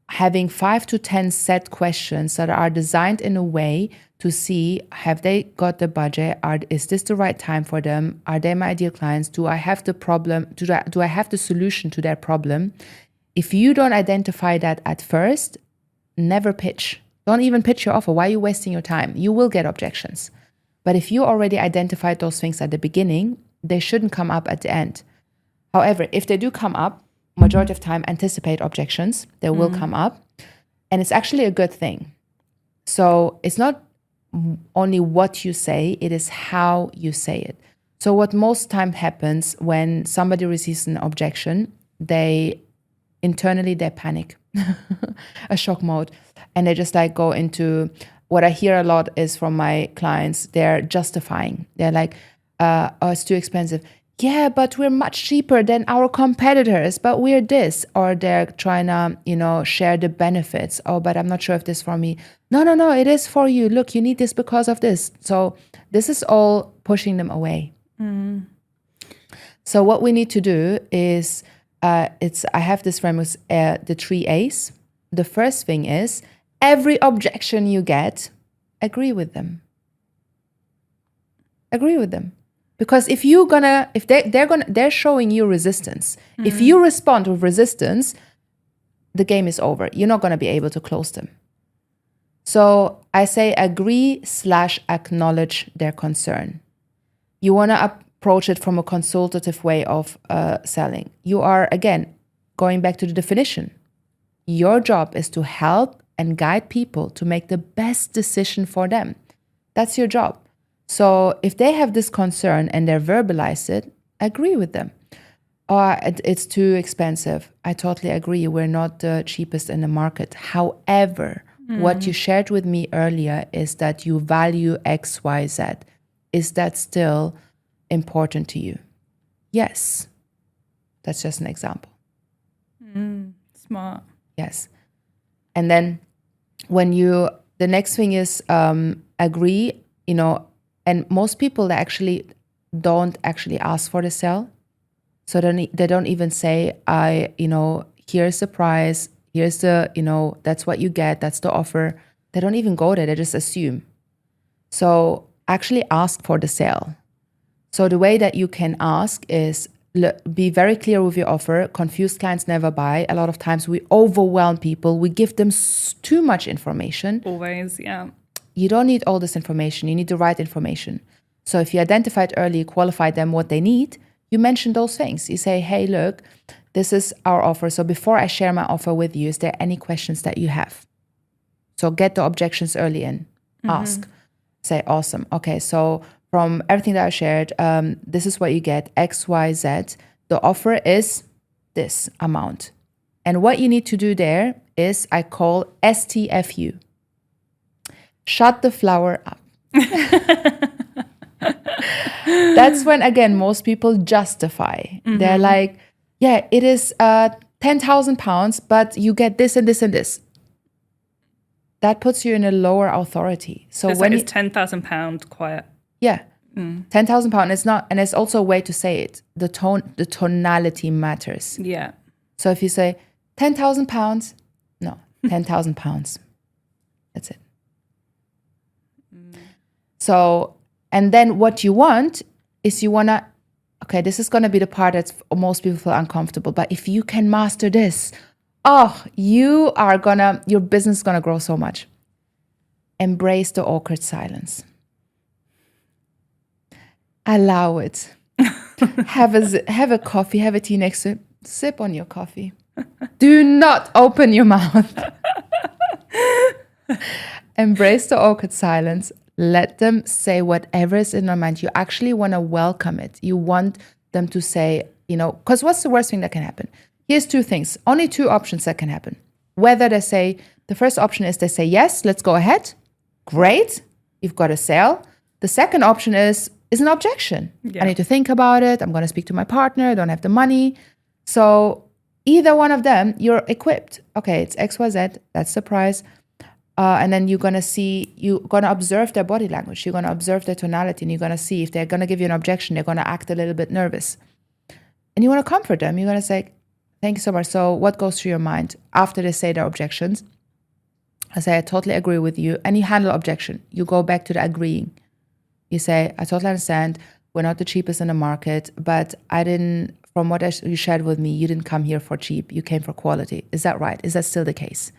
Having 5 to 10 set questions that are designed in a way to see, have they got the budget? Is this the right time for them? Are they my ideal clients? Do I have the problem? Do I have the solution to their problem? If you don't identify that at first, never pitch. Don't even pitch your offer. Why are you wasting your time? You will get objections. But if you already identified those things at the beginning, they shouldn't come up at the end. However, if they do come up, majority of time, anticipate objections. They will come up. And it's actually a good thing. So it's not only what you say, it is how you say it. So what most time happens when somebody receives an objection, they panic, a shock mode. And they just like go into, what I hear a lot is from my clients, they're justifying. They're like, oh, it's too expensive. Yeah, but we're much cheaper than our competitors, but we're this. Or they're trying to, share the benefits. Oh, but I'm not sure if this is for me. No, it is for you. Look, you need this because of this. So this is all pushing them away. So what we need to do is, I have this framework, the 3 A's. The first thing is, every objection you get, agree with them. Agree with them. Because if they're showing you resistance. If you respond with resistance, the game is over. You're not going to be able to close them. So I say agree/acknowledge their concern. You want to approach it from a consultative way of selling. You are, again, going back to the definition. Your job is to help and guide people to make the best decision for them. That's your job. So if they have this concern and they verbalize it, agree with them. Or it's too expensive. I totally agree. We're not the cheapest in the market. However, what you shared with me earlier is that you value X, Y, Z. Is that still important to you? Yes. That's just an example. Smart. Yes. And then the next thing is agree, and most people they don't actually ask for the sell. So they don't even say, here's the price, here's the, that's what you get, that's the offer. They don't even go there, they just assume. So actually ask for the sale. So the way that you can ask is be very clear with your offer. Confused clients never buy. A lot of times we overwhelm people. We give them too much information. Always, yeah. You don't need all this information. You need the right information. So if you identified early, qualified them what they need, you mention those things. You say, hey, look, this is our offer. So before I share my offer with you, is there any questions that you have? So get the objections early in. Ask. Say, awesome. Okay, so from everything that I shared, this is what you get, X, Y, Z. The offer is this amount. And what you need to do there is I call STFU. Shut the flower up. That's when, again, most people justify. They're like, yeah, it is 10,000 pounds, but you get this and this and this. That puts you in a lower authority. So it's when it's £10,000 quiet. Yeah. 10,000 pounds. It's not, and it's also a way to say it. The tonality matters. Yeah. So if you say, £10,000. No, £10,000. That's it. So, and then what you want is you want to, okay, this is going to be the part that most people feel uncomfortable. But if you can master this, your business is going to grow so much. Embrace the awkward silence. Allow it. Have a coffee, have a tea next to it. Sip on your coffee. Do not open your mouth. Embrace the awkward silence. Let them say whatever is in their mind. You actually want to welcome it. You want them to say, because what's the worst thing that can happen? Here's two things. Only two options that can happen. Whether they say, the first option is they say, yes, let's go ahead. Great. You've got a sale. The second option is an objection. Yeah. I need to think about it. I'm going to speak to my partner. I don't have the money. So either one of them, you're equipped. Okay, it's XYZ. That's the price. And then you're going to observe their body language. You're going to observe their tonality, and you're going to see if they're going to give you an objection, they're going to act a little bit nervous. And you want to comfort them. You're going to say, thank you so much. So what goes through your mind after they say their objections? I say, I totally agree with you. And you handle objection. You go back to the agreeing. You say, I totally understand. We're not the cheapest in the market, but from what you shared with me, you didn't come here for cheap. You came for quality. Is that right? Is that still the case?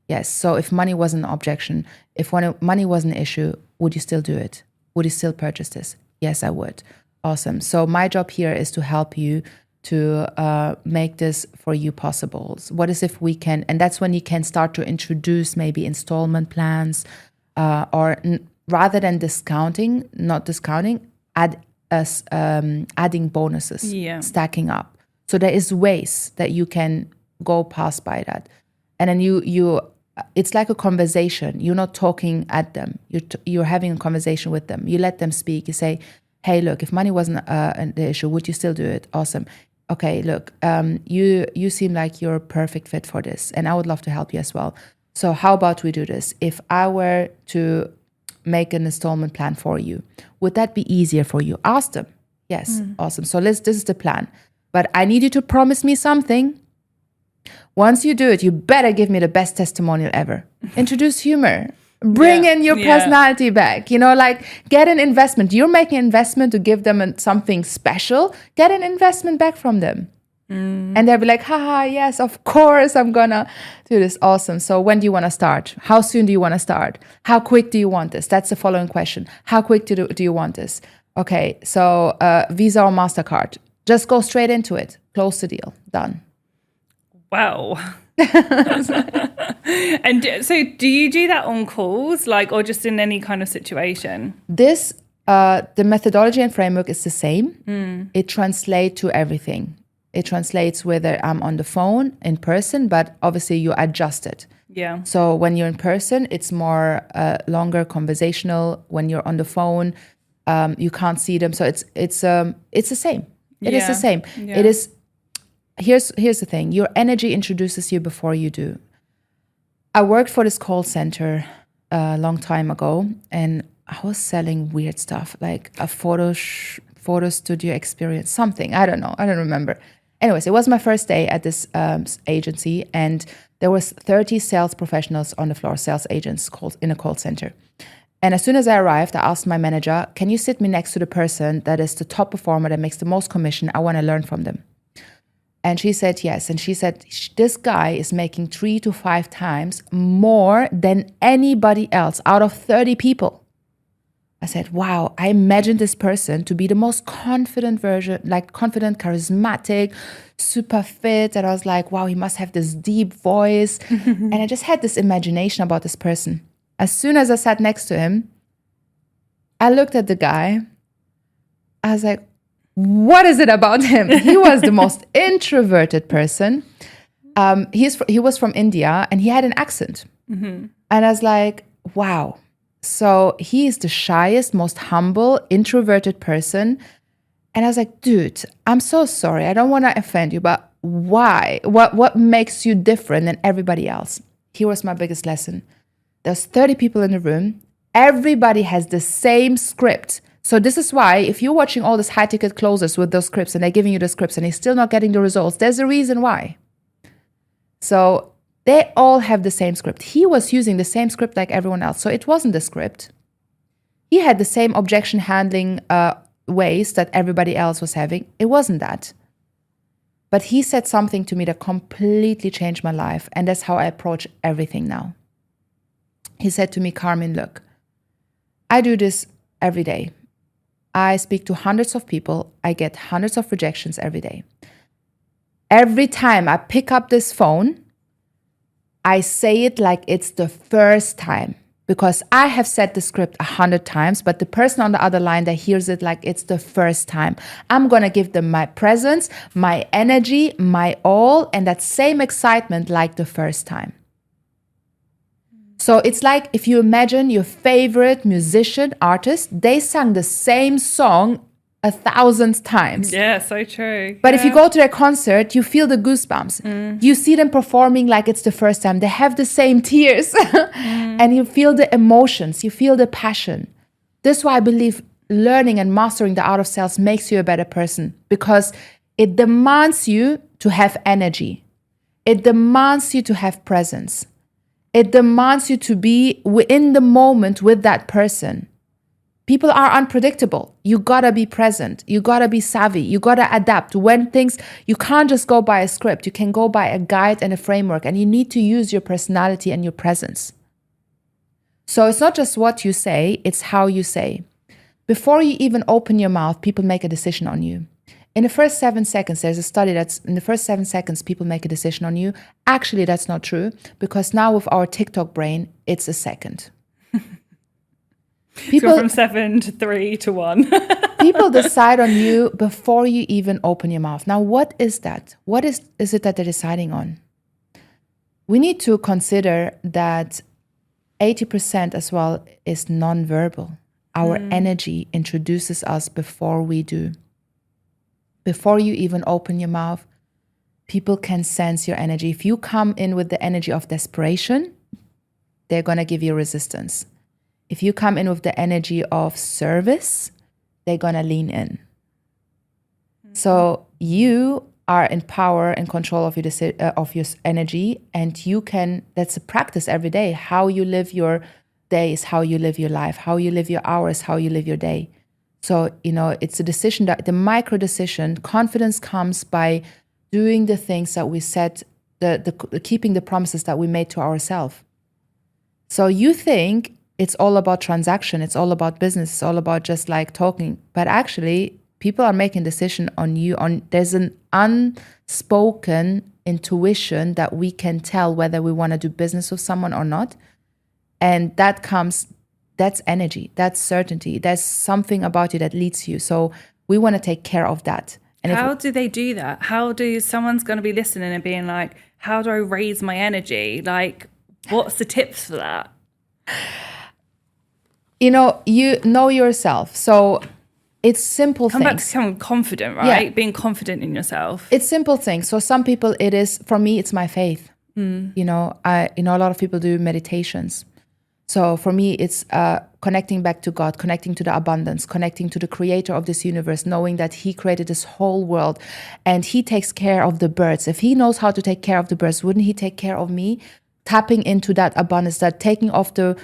Yes. So if money wasn't an objection, if money was an issue, would you still do it? Would you still purchase this? Yes, I would. Awesome. So my job here is to help you to make this for you possible. So what is if we can, and that's when you can start to introduce maybe installment plans, rather than discounting, adding bonuses, stacking up. So there is ways that you can go past by that. And then it's like a conversation. You're not talking at them. You're having a conversation with them. You let them speak. You say, hey, look, if money wasn't the issue, would you still do it? Awesome. Okay, look, you seem like you're a perfect fit for this, and I would love to help you as well. So how about we do this? If I were to make an installment plan for you, would that be easier for you? Ask them. Yes, awesome. So this is the plan. But I need you to promise me something. Once you do it, you better give me the best testimonial ever. Introduce humor. Bring in your personality back. Get an investment. You're making an investment to give them something special. Get an investment back from them. And they'll be like, haha, yes, of course, I'm going to do this. Awesome. So when do you want to start? How soon do you want to start? How quick do you want this? That's the following question. How quick do you want this? Okay, so Visa or MasterCard. Just go straight into it. Close the deal. Done. Wow. And so do you do that on calls, or just in any kind of situation? This, the methodology and framework is the same. It translates to everything. It translates whether I'm on the phone, in person, but obviously you adjust it. Yeah. So when you're in person, it's more longer conversational. When you're on the phone, you can't see them. So it's the same. It is the same. Yeah. It is. Here's the thing. Your energy introduces you before you do. I worked for this call center a long time ago, and I was selling weird stuff, like a photo studio experience, something. I don't know. I don't remember. Anyways, it was my first day at this agency, and there was 30 sales professionals on the floor, sales agents in a call center. And as soon as I arrived, I asked my manager, can you sit me next to the person that is the top performer, that makes the most commission? I want to learn from them. And she said yes. And she said, this guy is making 3 to 5 times more than anybody else out of 30 people. I said, wow, I imagined this person to be the most confident version, confident, charismatic, super fit. And I was like, wow, he must have this deep voice. And I just had this imagination about this person. As soon as I sat next to him, I looked at the guy. I was like, what is it about him? He was the most introverted person. He was from India, and he had an accent. And I was like, wow. So he is the shyest, most humble, introverted person. And I was like, dude, I'm so sorry. I don't want to offend you, but why? What makes you different than everybody else? Here was my biggest lesson. There's 30 people in the room. Everybody has the same script. So this is why if you're watching all these high-ticket closers with those scripts and they're giving you the scripts and you're still not getting the results, there's a reason why. So they all have the same script. He was using the same script like everyone else. So it wasn't the script. He had the same objection handling ways that everybody else was having. It wasn't that. But he said something to me that completely changed my life. And that's how I approach everything now. He said to me, Karmin, look, I do this every day. I speak to hundreds of people. I get hundreds of rejections every day. Every time I pick up this phone, I say it like it's the first time. Because I have said the script 100 times, but the person on the other line that hears it like it's the first time. I'm going to give them my presence, my energy, my all, and that same excitement like the first time. So it's like if you imagine your favorite musician, artist, they sang the same song 1,000 times. Yeah, so true. But if you go to their concert, you feel the goosebumps. You see them performing like it's the first time. They have the same tears. And you feel the emotions. You feel the passion. That's why I believe learning and mastering the art of sales makes you a better person. Because it demands you to have energy. It demands you to have presence. It demands you to be in the moment with that person. People are unpredictable. You gotta be present. You gotta be savvy. You gotta adapt. When things, you can't just go by a script. You can go by a guide and a framework, and you need to use your personality and your presence. So it's not just what you say, it's how you say. Before you even open your mouth, people make a decision on you. In the first 7 seconds, there's a study that's in the first 7 seconds, people make a decision on you. Actually, that's not true, because now with our TikTok brain, it's a second. People, from 7 to 3 to 1. People decide on you before you even open your mouth. Now, what is that? What is it that they're deciding on? We need to consider that 80% as well is nonverbal. Our energy introduces us before we do. Before you even open your mouth, people can sense your energy. If you come in with the energy of desperation, they're going to give you resistance. If you come in with the energy of service, they're going to lean in. So you are in power and control of your energy, and you can, that's a practice every day. How you live your day is how you live your life. How you live your hours, how you live your day. So, it's a decision, that the micro decision. Confidence comes by doing the things that we said, the keeping the promises that we made to ourselves. So you think it's all about transaction, it's all about business, it's all about just like talking. But actually, people are making decision on you. There's an unspoken intuition that we can tell whether we want to do business with someone or not. And that's energy, that's certainty. There's something about you that leads you. So we want to take care of that. And how do they do that? How do someone's going to be listening and being like, how do I raise my energy? Like, what's the tips for that? You know yourself. So it's simple things. Come back to becoming confident, right? Yeah. Being confident in yourself. It's simple things. So some people, for me, it's my faith. A lot of people do meditations. So for me, it's connecting back to God, connecting to the abundance, connecting to the creator of this universe, knowing that he created this whole world and he takes care of the birds. If he knows how to take care of the birds, wouldn't he take care of me? Tapping into that abundance, that taking off the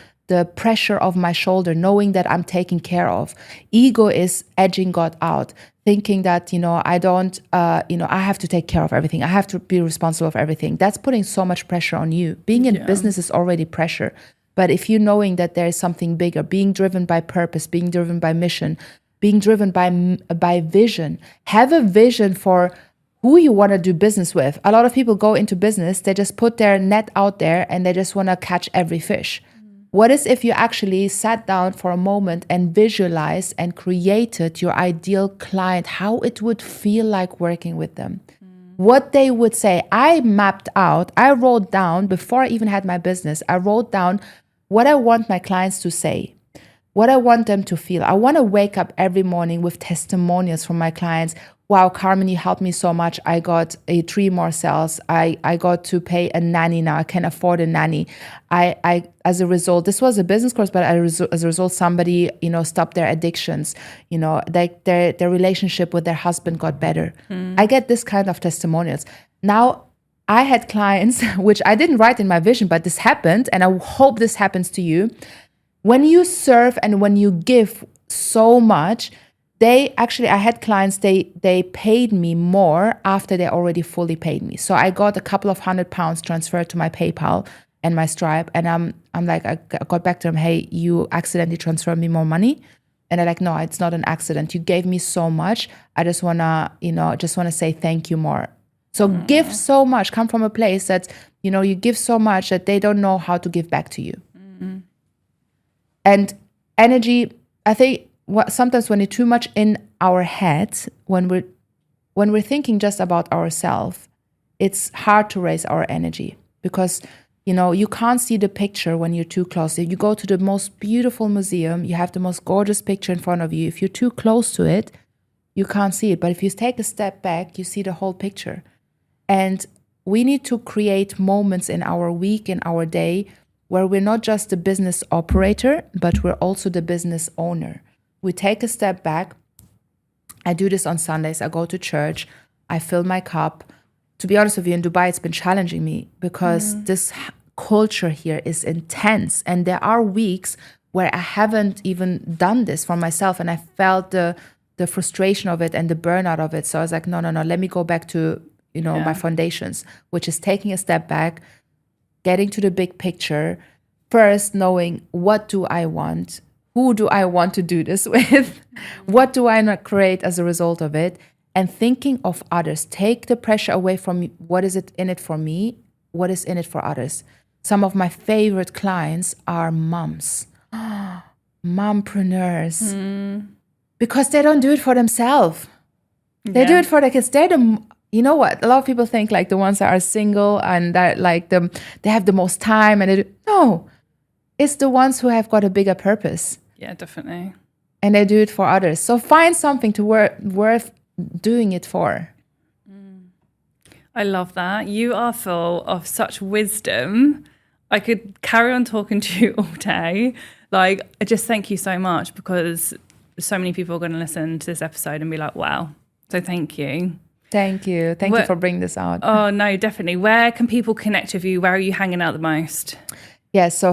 pressure of my shoulder, knowing that I'm taken care of. Ego is edging God out, thinking that, I don't, I have to take care of everything. I have to be responsible for everything. That's putting so much pressure on you. Being in business is already pressure. But if you're knowing that there is something bigger, being driven by purpose, being driven by mission, being driven by vision, have a vision for who you want to do business with. A lot of people go into business, they just put their net out there and they just want to catch every fish. What is if you actually sat down for a moment and visualized and created your ideal client, how it would feel like working with them? What they would say. I wrote down, before I even had my business, I wrote down what I want my clients to say, what I want them to feel. I want to wake up every morning with testimonials from my clients. Wow, Karmin, you helped me so much. I got 3 more sales. I got to pay a nanny now. I can afford a nanny. I as a result, this was a business course, but as a result, somebody, stopped their addictions. Their relationship with their husband got better. I get this kind of testimonials. Now, I had clients, which I didn't write in my vision, but this happened, and I hope this happens to you. When you serve and when you give so much, I had clients, they paid me more after they already fully paid me. So I got a couple of £100 transferred to my PayPal and my Stripe, and I'm like, I got back to them, hey, you accidentally transferred me more money. And they're like, no, it's not an accident. You gave me so much. I just wanna say thank you more. So give so much, come from a place that, you give so much that they don't know how to give back to you. Mm-hmm. And energy, I think sometimes when it's too much in our heads, when we're thinking just about ourselves, it's hard to raise our energy because, you can't see the picture when you're too close. If you go to the most beautiful museum, you have the most gorgeous picture in front of you. If you're too close to it, you can't see it. But if you take a step back, you see the whole picture. And we need to create moments in our week, in our day, where we're not just the business operator, but we're also the business owner. We take a step back. I do this on Sundays. I go to church. I fill my cup. To be honest with you, in Dubai, it's been challenging me because this culture here is intense. And there are weeks where I haven't even done this for myself. And I felt the frustration of it and the burnout of it. So I was like, no, let me go back to, my foundations, which is taking a step back, getting to the big picture, first knowing what do I want? Who do I want to do this with? What do I not create as a result of it? And thinking of others. Take the pressure away from me. What is it in it for me? What is in it for others? Some of my favorite clients are moms. Mompreneurs. Because they don't do it for themselves. They do it for their kids. You know what? A lot of people think like the ones that are single and that like they have the most time and no. It's the ones who have got a bigger purpose. Yeah, definitely. And they do it for others. So find something to worth doing it for. I love that. You are full of such wisdom. I could carry on talking to you all day. Like, I just thank you so much because so many people are going to listen to this episode and be like, wow. So thank you. Thank you. Thank you for bringing this out. Oh, no, definitely. Where can people connect with you? Where are you hanging out the most? Yeah, so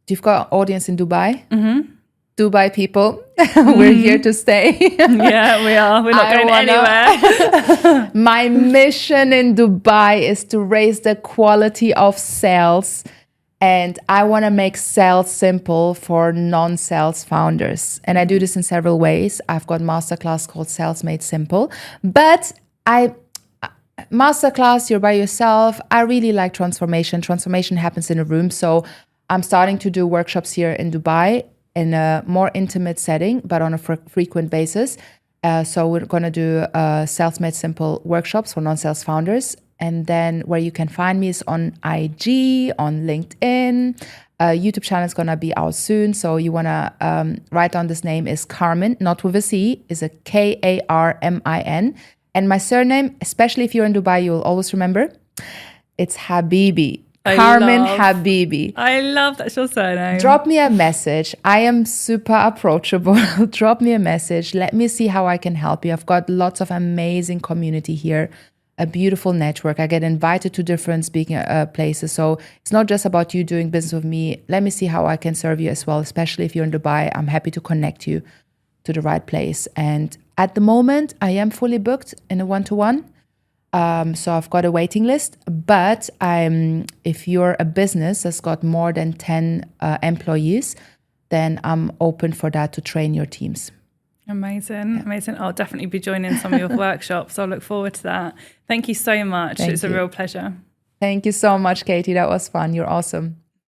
you've got an audience in Dubai. Mm-hmm. Dubai people, we're here to stay. Yeah, we are. We're not going anywhere. My mission in Dubai is to raise the quality of sales. And I want to make sales simple for non-sales founders. And I do this in several ways. I've got a masterclass called Sales Made Simple. But masterclass, you're by yourself. I really like transformation. Transformation happens in a room. So I'm starting to do workshops here in Dubai in a more intimate setting, but on a frequent basis. So we're going to do Sales Made Simple workshops for non-sales founders. And then where you can find me is on IG, on LinkedIn. YouTube channel is going to be out soon. So you want to write down this name is Karmin, not with a C, is a Karmin. And my surname, especially if you're in Dubai, you'll always remember, it's Habibi. Karmin Habibi. I love that's your surname. Drop me a message. I am super approachable. Drop me a message. Let me see how I can help you. I've got lots of amazing community here, a beautiful network. I get invited to different speaking places. So it's not just about you doing business with me. Let me see how I can serve you as well, especially if you're in Dubai. I'm happy to connect you to the right place. And at the moment, I am fully booked in a one-to-one. So I've got a waiting list, but if you're a business that's got more than 10 employees, then I'm open for that to train your teams. Amazing. Yeah. Amazing. I'll definitely be joining some of your workshops. I'll look forward to that. Thank you so much. It's a real pleasure. Thank you so much, Katie. That was fun. You're awesome.